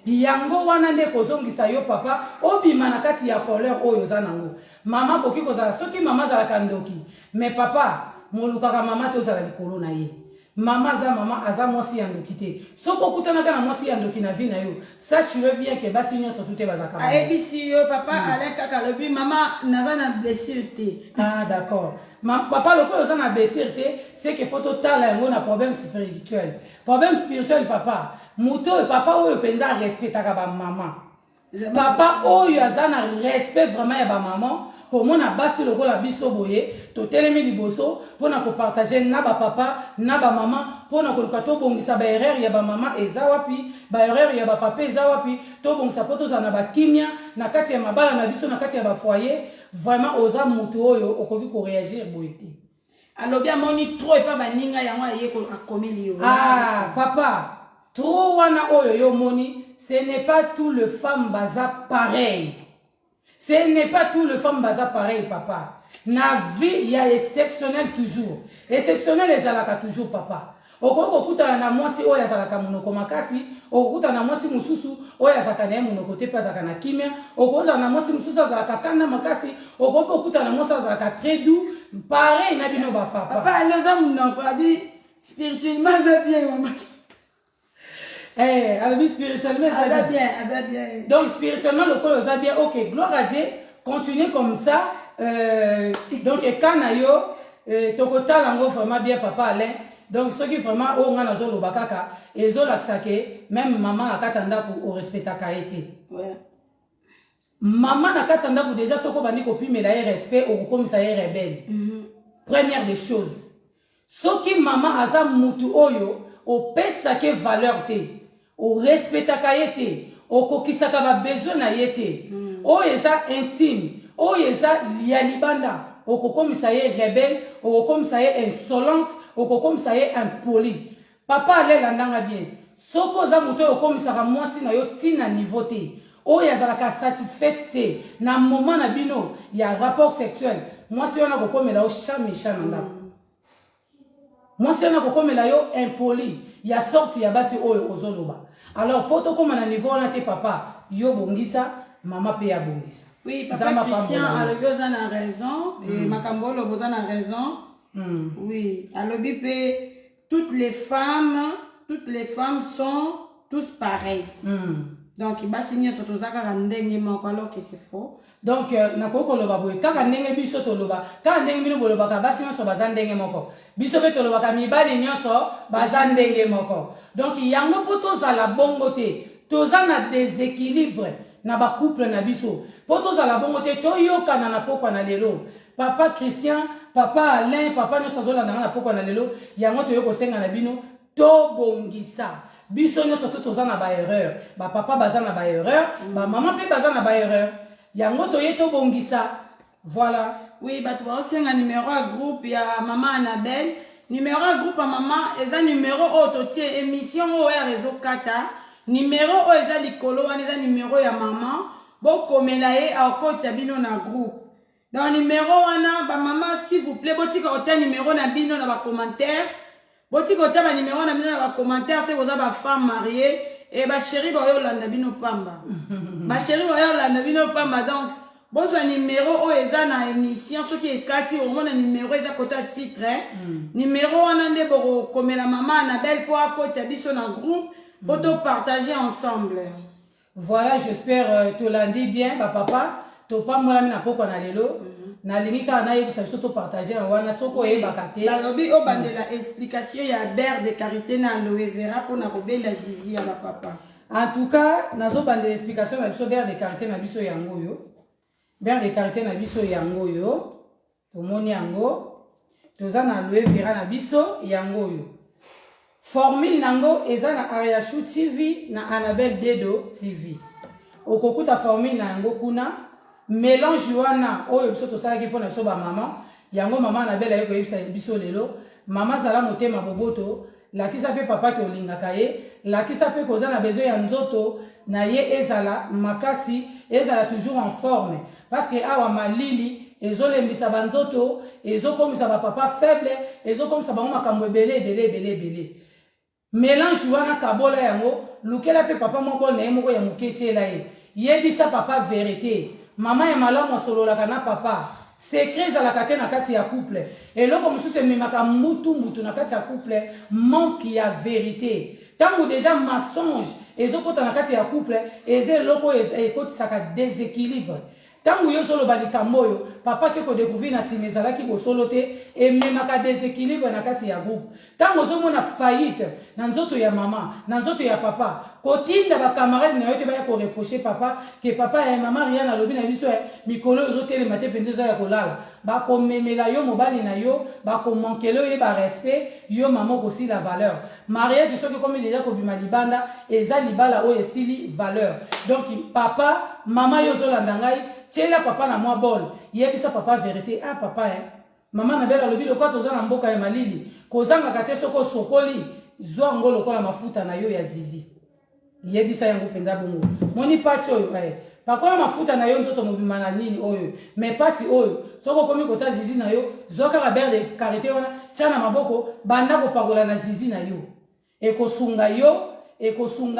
yango wana nde kozongisa yo papa obima na kati ya couleur oyo oza nango mama koki kozala soki mama azalaka ndoki mais papa molukaka mama te ozala likolo na ye mama za mama aza mwasi ya ndoki te soki okutanaka na mwasi ya ndoki na vi na yo sache bien ke basi nyonso tu te bazaka ayebisi yo papa Alain kaka lobi mama naza na blessure te d'accord papa lokoyo oza na blessure te c'est que faut totala yango na problème spirituel papa moto oyo papa oyo mpenza arespectaka bamama papa oyo aza na respect vraiment ya bamama komona basi lokola biso boye totelemi liboso mpona kopartage na bapapa na bamama mpona koluka tobongisa baerreur ya bamama eza wapi baerreur ya bapapa eza wapi tobongisa mpo tozala na bakimia na kati ya mabala na biso na kati ya bafoyer vraiment oza motu oyo okoki koreagir boye te alobi amoni trop epa baninga yango aye akomeli yo papa trop wana oyo yo moni ce n'est pas tout le femme baza pareil. Ce n'est pas tout le femme baza pareil, papa. Na vie, il y a exceptionnel toujours. Exceptionnel, les alaka toujours, papa. Okoko kuta na mwasi oya zalaka munoko makasi, okuta na mwasi mususu oya zalaka na munoko te pa zalaka na kimia, okoza na mwasi mususu zalaka kana makasi, okoko kuta na mwasi zalaka très doux, pareil na bino ba papa. Papa aloza munoko abi spirituellement ça bien maman. Alors spirituellement ça bien. Donc spirituellement le corps ça bien. OK, gloire à Dieu. Continuez comme ça. Donc quand ayo tokota lango vraiment bien papa Alain. Donc ce qui vraiment on a zo lobakaka et zo laksake même maman akatanda pour respecter kaete. Ouais. Maman nakatanda pour déjà soko bandi kopime la respect au comme ça est rebelle. Première des choses. Soki maman aza mutu oyo o pesa ke valeur te. O respectaka yete, o kokisaka ba besoin na yete, o eza intime, o eza lialibanda, o kokomisa ye rebelle, o kokomisa ye insolente, o kokomisa ye impoli. Papa ale landanga bien. Soko za muto o komisaka mwasi na yo tina niveau te. O yazalaka satisfaite te. Na moment na bino ya rapport sexuel, mwasi wana kokomela o chamisha nanga. Mwasi wana kokomela yo impoli. Ya sorti ya basi oyo ozoloba. Alors poto comme na niveau on a te papa yo bongisa maman pe ya bongisa. Oui papa Christian alobi oza raison et makambolo boza na raison. Oui alobi pe toutes les femmes sont tous pareilles. Donc basi nyo soto zaka ndenge moko alors que c'est faux. Donc nakoko loba boy kaka ndenge biso to loba kaka ndenge bino boloba ka basi nyonso baza ndenge moko biso be to loba ka mibali nyonso baza ndenge moko donc yango po tozala bongo te tozana déséquilibre na ba couple na biso po tozala bongo te toyokana na pokwa na lelo papa Christian papa Alain papa nyonso zolanda na pokwa na lelo yango toyoko senga na bino to bongisa biso nyonso tozana ba erreur ba papa bazana ba erreur ba maman pe bazana ba erreur yango toyeto bongisa voilà. Oui bah tu vas aussi un numéro à groupe il y a maman Annabelle numéro à groupe à maman et un numéro auto émission au réseau kata numéro oyo eza likolo wana eza numéro ya mama bokomela ye akotia bino na groupe donc numéro wana bamama s'il vous plaît botika kotia numéro na bino na bacommentaire botika kotia banuméro na bino na bacommentaire soki boza bafemme mariée e basheri bayolanda bino pamba basheri bayolanda bino pamba donc bozwa numéro oyo eza na émission soki ekati omona numéro eza kota titre numéro wana nde bokomela mama Annabelle mpo akotia biso na groupe po topartager ensemble. Voilà, j'espère tolandi bien papa topambolami na pokwa na lelo nalingi kaka nayebisa biso topartager wana soko oyebaka te balobi obandela explication ya beurre de karité na aloe vera mpona kobenda zizi ya bapapa. En tout cas nazobandela explication na biso beurre de karité na biso yango oyo beurre de karité na biso yango oyo tomoni yango toza na aloe vera na biso yango oyo formule nango eza na Ariashu TV na Annabelle Dedo TV okokuta formule na yango kuna mélange wana oyo biso tosalaki mpona biso bamama yango mama Annabelle aye koyebisa biso lelo mama zala motema boboto lakisa mpe papa ke olingaka ye lakisa mpe koza na besoin ya nzoto na ye ezala makasi ezala toujours en forme parce que awa malili ezolembisa banzoto ezokomisa bapapa faible ezokomisa bango makambo ebele mélange wana kabola yango lukela pe papa moko na ye moko ya moketiela ye yebisa papa vérité mama ya malamu asololaka na papa secret ezalaka te na kati ya couple eloko mosusu ememaka mbutu na kati ya couple manque ya vérité ntango déjà mensonge ezokota na kati ya couple eza eloko ekotisaka déséquilibre ntango yo ozoloba likambo oyo papa ke kodécouvrir na nsima ezalaki kosolo te ememaka déséquilibre na kati ya groupe ntango ozomona faillite na nzoto ya mama na nzoto ya papa kotinda bakamarade na yo te baya koreproche papa ke papa ya mama rien alobi na biso mikolo ozotelema te mpenza eza ya kolala bakomemela yo mobali na yo bakomankele oyo yeba respect yo mama okosila valeur mariage soki komi deja kobima libanda eza libala oyo esili valeur donc papa mama yo ozolanda ngai tiela papa na mwa bol yebisa papa vérité ah papa mama Annabelle alobi lokwa toza na mboka ya malili kozangaka te soko sokoli zwa ngo lokola mafuta na yo ya zizi yebisa yango mpenza bongo moni pati oyo pakola mafuta na yo nzoto mobima na nini oyo mais pati oyo soko komi kota zizi na yo zwa kaka beurre de karité wana tia na maboko banda kopakola na zizi na yo ekosunga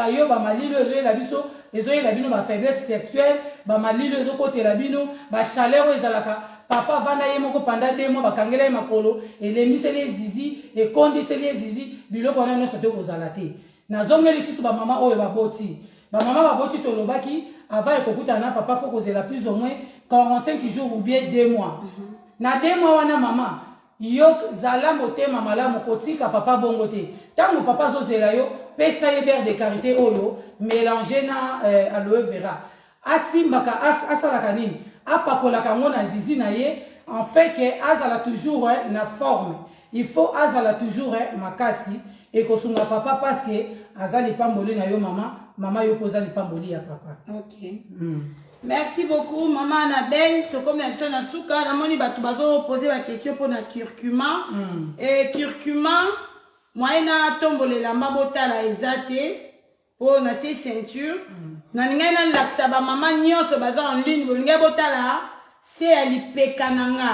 yo bamalili ezoyela biso ezoyela bino bafaiblesse sexuelle bamalili ezokotela bino bachaleur ezalaka papa vanda ye moko panda 2 mois bakangela ye makolo elemiseli ezizi ekondiseli ezizi biloko wana nyonso te kozala te nazongeli lisusu bamama oyo baboti tolobaki avant ekokutana na papa fo kozela plus ou moins 45 jours ou bien 2 mois na 2 mois wana mama yo zala motema malamu kotika papa bongo te ntango papa azozela yo pesa ye beurre de karité oyo mélange na aloe vera asimbaka asalaka nini apakolaka ngo na zizi na ye en fait que azala toujours na forme il faut azala toujours makasi ekosunga papa parce que aza lipamboli na yo mama yo poza lipamboli ya papa. Ok. Merci beaucoup maman Annabelle. Comme d'habitude na suka namoni batu bazo poser la question pour na curcuma et curcuma moyena tombolela mbabotala ezate pour na tie ceinture na ninga na laksa ba mama nyonso baza en ligne bolinga botala c'est alipekananga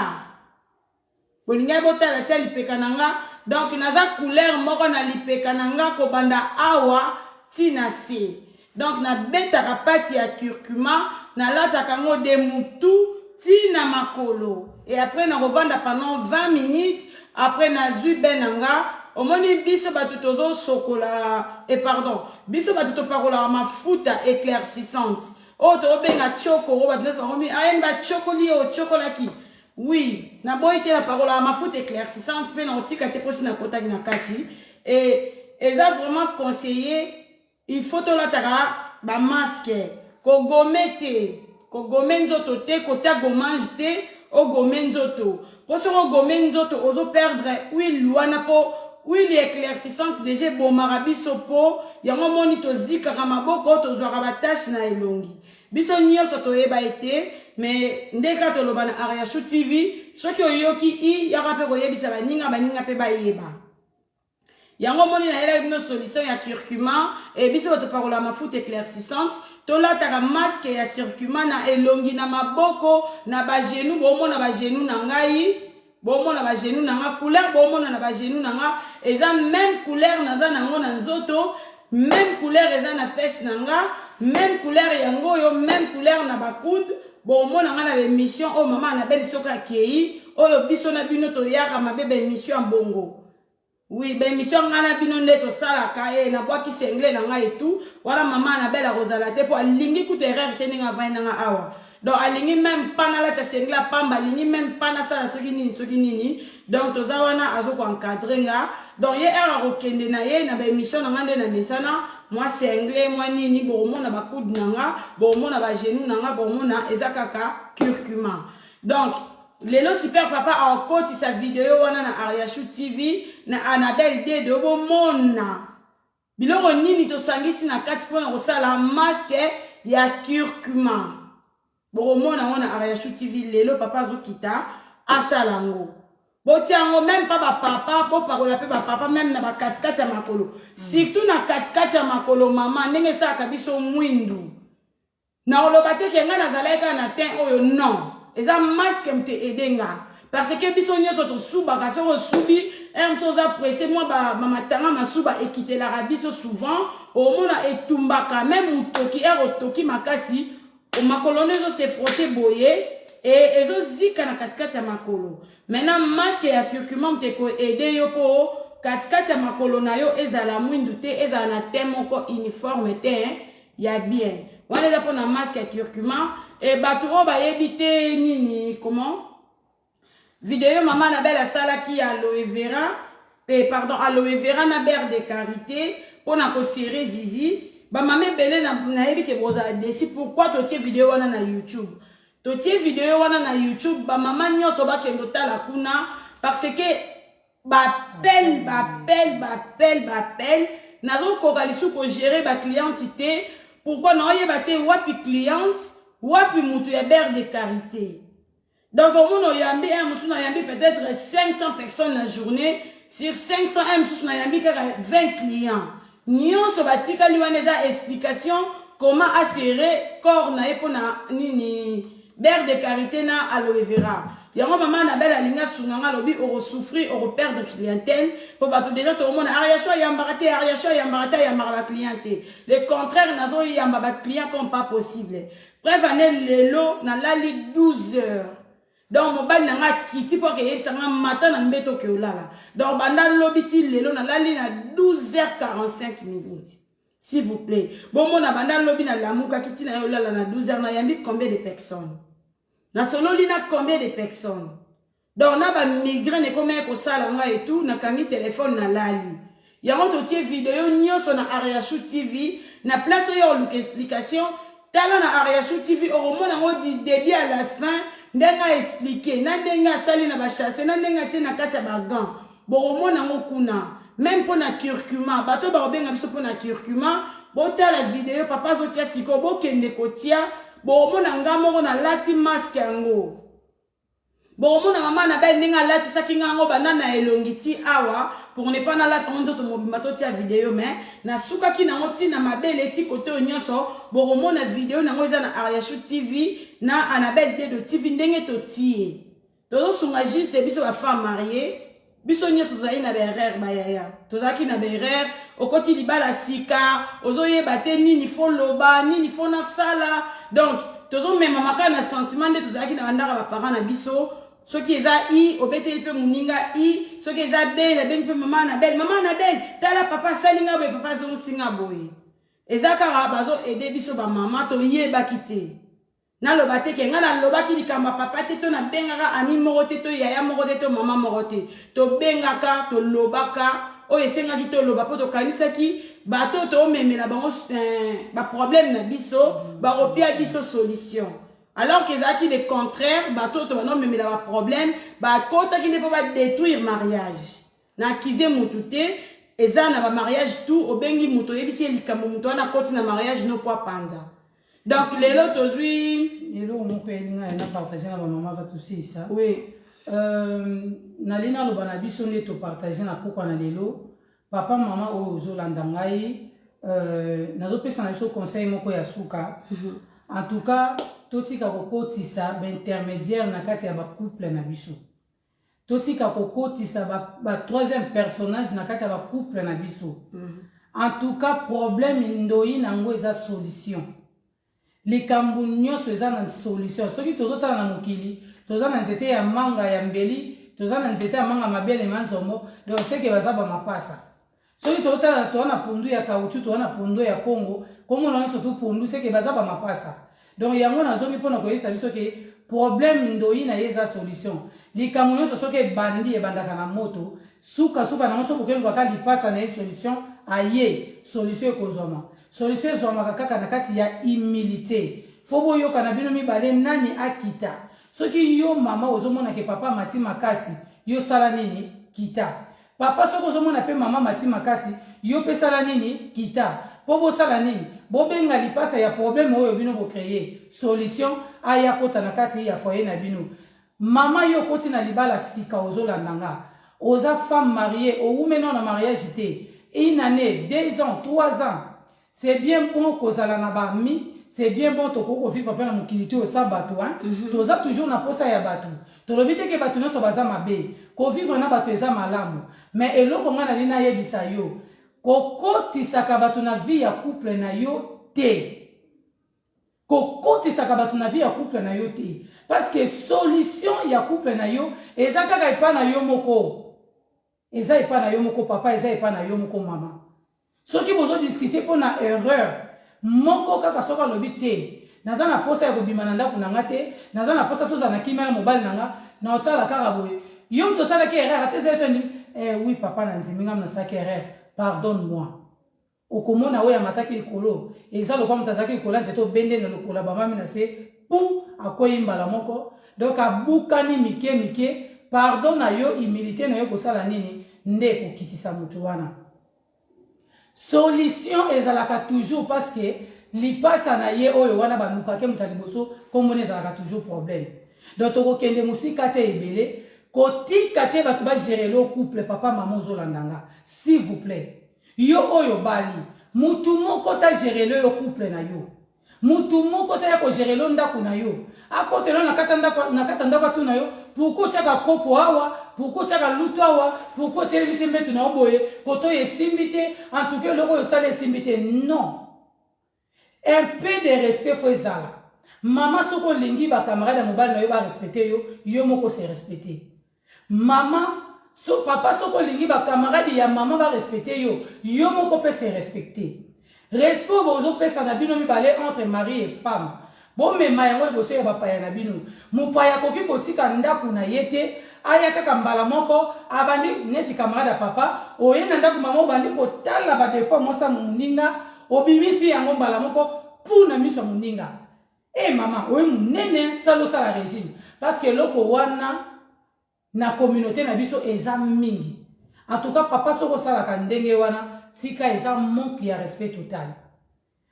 bolinga botala c'est alipekananga donc naza couleur moko na lipekananga ko banda awa tina si donc na betaka pati ya curcuma na lataka ngo de mutu tina makolo et après na revanda pendant 20 minutes après na zui benanga omoni biso batu tozo sokola et pardon biso batu to parola mafuta éclaircissante o to benga choko ro batu nesko ngomi ayenga chokoli o chokolaki oui na boite la parola mafuta éclaircissante pe na otika te posi na kotaki na kati et eza vraiment conseillé il faut to lataka ba masque ko gomete ko gomenzoto te ko tia gomange te o gomenzoto poso ko gomenzoto ozo perdre huile wana po huile éclaircissante déjà bomara biso po yango moni to zikaka maboko to zwaka batache na elongi biso nyonso to yeba ete mais ndeka to loba na Ariashu TV soki oyoki yaka pe ko yebisa baninga pe bayeba yango moni na yela bino solution ya curcuma et biso bato parola mafuta éclaircissante tolataka masque ya curcuma na elongi na maboko na bagenu bomona bagenu na ngai bomona bagenu na nga couleur bomona na bagenu na nga eza même couleur naza nango na nzoto même couleur eza na fesse na nga même couleur yango yo même couleur na bakude bomona nga na émission o mama na belle soka kei oyo biso na bino toyaka mabebe émission bongo. Oui, ben mission ngana bino nde to sala kae na bwa ki sengle na nga et tout. Wala mama na bela rozala te po alingi kutu erreur te ninga vaina nga awa. Donc alingi même pas na la ta sengla pamba alingi même pas na sala soki nini. Donc to zawana azo ko encadrer nga. Donc ye era rokende na ye na ba émission na ngande na mesana moi sengle moi nini bo mona ba coude na nga bo mona ba genou na nga bo mona ezakaka curcuma. Donc Lelo Super Papa a encore sa vidéo wana na Ariashu TV na Annabelle de bo mona. Biloko nini to sangisi na kati pona ko sala masque ya curcuma. Bo mona wana Ariashu TV lelo papa zo kita asalango. Bo tiango même pas ba papa po parola pe ba papa même na ba katikati ya makolo. Surtout na katikati ya makolo mama ndenge sa kabiso mwindu. Na olobate ke nga na zalaika na ten oyo non. Eza masque mte edenga parce que biso nyoto to suba ka soko subi soza pressé moi ba mamatanga masuba ekite la rabiso souvent au mona etumbaka même mutoki toki makasi o makolone zo se frotter boye et ezo zika na katikati ya makolo. Maintenant masque ya curcuma mte ko aider yo po katikati ya makolo na yo ezala mwindu te ezala na thème ko uniforme te ya bien. On est là pour un masque à curcuma et baturo ba yebite nini comment vidéo maman na belle sala qui aloe vera et pardon aloe vera na beurre de karité pour na ko serrer zizi ba maman belé na yebi ke boza desi pourquoi to tie vidéo wana na YouTube to tie vidéo wana na YouTube ba maman nyoso ba kendo tala kuna parce que ba pelle nazo ko kalisu ko gérer ba clientité. Pourquoi non y bate wapi cliente wapi mutu ya beurre de karité. Donc au monde yambi na yambi peut-être 500 personnes la journée sur 500 na yambi 20 clients. Nyonso batika liwaneza explication comment assurer corps na epona nini beurre de karité na aloe vera. Yango maman na belle alinga sunanga lobi oro souffrir oro perdre clientèle pour bato déjà tout le monde ariacho yambarate yambara clientèle le contraire nazo yamba client comme pas possible bref année lelo na lali 12 heures donc mobile na nga kiti pour que yebisanga matin na mbeto ke olala donc banda lobiti lelo na lali na 12h45 minutes s'il vous plaît bon mon banda lobi na lamuka kiti na olala na 12h na yambi combien de personnes. Na solo lina combien de personnes? Donc na ba migraine combien ko sala nga et tout na kangi téléphone na lali. Yango to tie vidéo nyonso na Ariashu TV na place yo luka explication tala na Ariashu TV au moins na du début à la fin ndenga expliquer na ndenga sali na ba chasse na ndenga tie na kati ba gant. Bon au moins na kuna même pour na curcuma bato ba obenga biso pour na curcuma bota la vidéo papa zo tia siko bo kende ko tia. Bon, mon angamo na lati masque yango. Bon, mon maman na belle ninga lati sakingango banana elongiti awa pour ne pas na lati onzo to mobimato tia vidéo mais na suka ki na ngoti na mabele ti kote onyoso bon mon na vidéo na ngoza na Ariashu TV na Annabelle de TV ndenge to tie. Tozo sunga juste biso ba femme mariée biso nyoso tozali na berere bayaya tozaki na berere okoti libala sika ozoyeba te nini fo loba nini fo na sala donc tozo mema maka na sentiment de tozaki na bandaka ba parents na biso soki eza i obeteli pe muninga i soki eza be na ben pe maman na belle tala papa salinga boye papa zo singa boye eza kaka bazo aider biso ba maman to yeba kite na lobate ke ngana lobaki likamba papa te to na bengaka ami moko te to yaya moko te to mama moko te to bengaka to lobaka o esenga ki to loba po to kanisaki bato to memela bango ba problème na biso ba repia biso solution alors que zaki le contraire bato to non memela ba problème ba kota ki ne peut pas détruire mariage na kize mutu te eza na ba mariage tout obengi muto yebisi likambo muto na koti na mariage no kwa panza. Donc, les lots aujourd'hui. Les lots, on peut partager avec maman, va tout ça. Oui. Nalina lo banabiso ne to partager na pourquoi na lelo papa maman o ozolanda ngai nazopesa na biso conseil moko ya suka. En tout cas totika kokotisa intermédiaire na kati ya ba couple na biso. Totika kokotisa ba troisième personnage na kati ya ba couple na biso. En tout cas problème ndoi nango eza solution. Likambo nyonso eza na solution. Soki tozotala na mokili, toza na nzete ya manga ya mbeli, toza na nzete ya manga mabele manzombo, donc seke baza ba mapasa. Soki tozotala toana pundu ya kauchu, toana pundu ya Congo, Congo na nso tu pundu seke baza ba mapasa. Donc yango na zongi pona koyesa biso ke problème ndoi na yeza solution. Likambo nyonso soki bandi ebandaka na moto, suka na nso kokelo kwa lipasa na solution, aye solution ekozoma. Solution ezomaka kaka na kati ya humilité. Fobo yoka na bino mibale nani akita. Soki yo mama ozomona ke papa mati makasi, yo sala nini kita. Papa soko ozomona pe mama mati makasi, yo pe sala nini kita. Pobo sala nini, bobenga lipasa ya problème oyo bino bo créer. Solution aya kota na kati ya foyer na bino. Mama yo koti na libala sika ozolandanga. Oza femme mariée, ou maintenant na mariage té. Une année, 2 ans, 3 ans. C'est bien bon kozala na ba mi. C'est bien bon toko vivre pe na mokilité au sabato hein. Toza toujours na posa ya bato. Tolobite ke bato nyonso baza mabe. Ko vivre na bato eza malamu. Mais eloko nga na lina yebisa yo. Kokotisaka bato na vie ya couple na yo te. Kokotisaka bato na vie ya couple na yo te. Parce que solution ya couple na yo eza kaka epa na yo moko. Eza epa na yo moko papa, eza epa na yo moko mama. Soki bozo discuter pour na erreur. Moko kaka soka lobi te. Naza na posa ya kobima na ndako nanga te. Naza na posa toza na kimela mobali nanga. Na otala kaka boye. Yo mto sala ki erreur ate zeto ndi. Oui papa na nziminga mna saki erreur. Pardonne-moi. Okomona oya mataki ikolo. Eza lokwa mtazaki ikola nzeto bende na lokola ba mami na se pou akoyimba la moko. Donc abukani mike. Pardon na yo humilité na yo kosala nini nde kokitisa mutu wana. Solution ezalaka toujours parce que lipasa na ye oyo wana baluka ke mutaliboso komone ezalaka toujours problème. Donc toko kende musika te ebele kotika te batu ba gérer le couple papa maman zolandanga s'il vous plaît. Yo oyo bali mutu moko ta gérer le couple na yo. Mutu moko ta ya ko gérer lo ndako na yo. Akote lo na katanda kwa tu na yo. Pourquoi chaka kopo awa, pourquoi chaka luto awa, pourquoi televisi mbetu na oboye, koto ye simbite, en tout cas loko yo sale simbite. Non. Un peu de respect faut ezala. Maman soko lingi ba camarade mobile na yo ba respecter yo moko se respecter. Maman papa soko lingi ba camarade ya maman ba respecter yo moko pe se respecter. Respect bozo pesa na bino mibale entre mari et femme. Bon mais mayango liboso ya bapaya na bino. Mupaya koki kotika ndaku na yete aya kaka mbala moko abandi neti camarade papa oye na ndaku mama bandi kotala ba defo mosa muninga obimisi yango mbala moko puna miso muninga. Mama oye munene salo sala régime parce que loko wana na communauté na biso eza mingi. En tout cas papa soko sala kandenge wana tika eza manque ya respect total.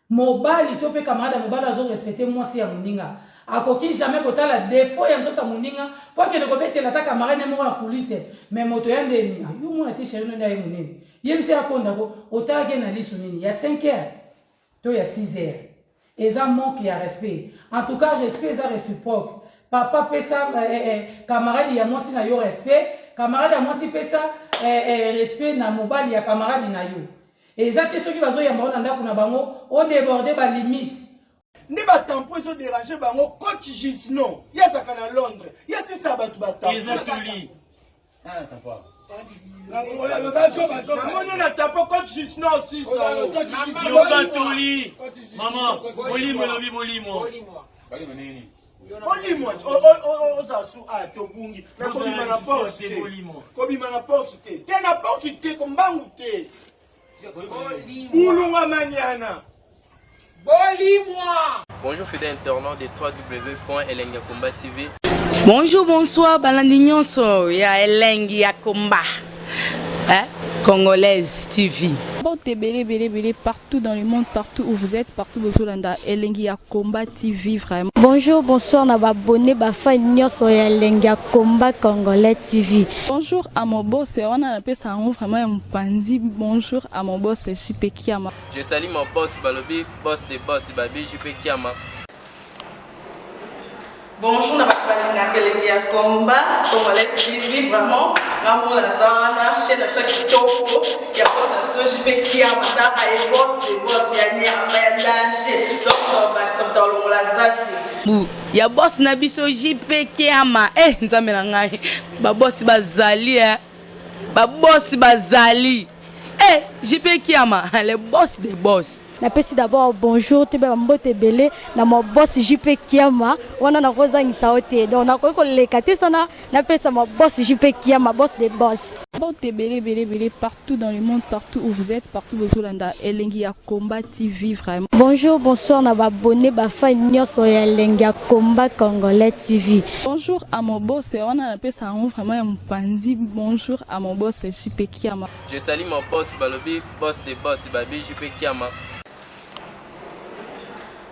Mobali tope camarade mobali azo respecter moi si ya muninga. Akoki jamais kotala défaut ya nzota muninga pour que ne kobete la ta camarade ne mo na police mais moto ya ndeni yo mona te chéri no ndaye munene. Yemsi akonda ko otala ke na liso nini ya 5 heures to ya 6 heures. Eza manque ya respect. En tout cas respect eza réciproque. Papa pesa camarade ya moi si na yo respect, camarade ya moi si pesa respect na mobali ya camarade na yo. Et ça, ceux qui vont y avoir on débordé la limite. Ne va tampo ils ont dérangé bango coach Gisnon. Il y a ça à Londres. Il y a ça battu battu. Ils ont tout lit. Ah, t'as pas. On a tapé coach Gisnon aussi. Ils ont tout lit. Maman, bolimo lobi bolimo. Bolimo nini? Bolimo. On s'assoit à Tobungi. Mais kobima na porte. Kobima na porte. T'es na porte t'es comme bangoute. Bonjour fidèles internautes de www.elengiakomba TV. Bonjour, bonsoir, balandi nyonso ya Elengi ya Komba. Congolaise TV. Bon, t'es belé partout dans le monde, partout où vous êtes, partout où vous êtes. Elengi ya Combat TV, vraiment. Bonjour, bonsoir, na abonné bafa nyonso ya Elengi ya Combat Congolais TV. Bonjour à mon boss, on a appelé ça vraiment un pandi. Bonjour à mon boss, JP Kiama. Je salue mon boss Balobi, boss des boss Babi, JP Kiama. Bonjour, na bafalinga Elengi ya Combat Congolais TV, vraiment. Ngamo na zana chaîne ça qui toko ya boss na JP Kiama ta ay boss des boss ya ni ya danger. Donc ba ça mtalo la zaki. Ya boss na biso JP Kiama. Nzambe na ngai. Ba boss bazali ba boss bazali. JP Kiama, le boss des boss. Napesi d'abord bonjour, tu peux mbote belé na mon boss JP Kiama, wana na kozangisa ote. Donc na ko lekate sana, napesa mon boss JP Kiama, boss des boss. Bon, t'es belé partout dans le monde, partout où vous êtes, partout où vous êtes. Elengi ya Combat TV, vraiment. Bonjour, bonsoir, na abonné bafa nyonso ya Elengi ya Combat Congolais TV. Bonjour à mon boss, on a appelé ça vraiment un pandi. Bonjour à mon boss, JP Kiama. Je salue mon boss Balobi, boss des boss Babi, JP Kiama.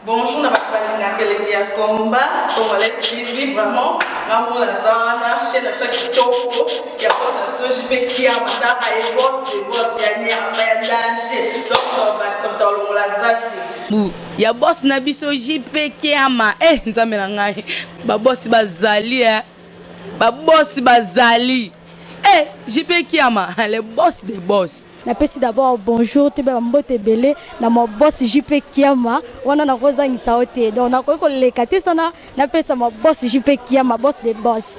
Bonjour, na bafalinga Elengi ya Combat Congolais TV, vraiment. Ngamo na zana chaîne ça qui toko ya boss na JP Kiama ta ay boss des boss ya ni ya danger. Donc ba ça mtalo la zaki. Ya boss na biso JP Kiama. Nzambe na ngai. Ba boss bazali ba boss bazali. JP Kiama, le boss des boss. Napesi d'abord bonjour, tu peux mbote belé na mon boss JP Kiama, wana na kozangisa ote. Donc na ko lekate sana, napesa mon boss JP Kiama, boss des boss.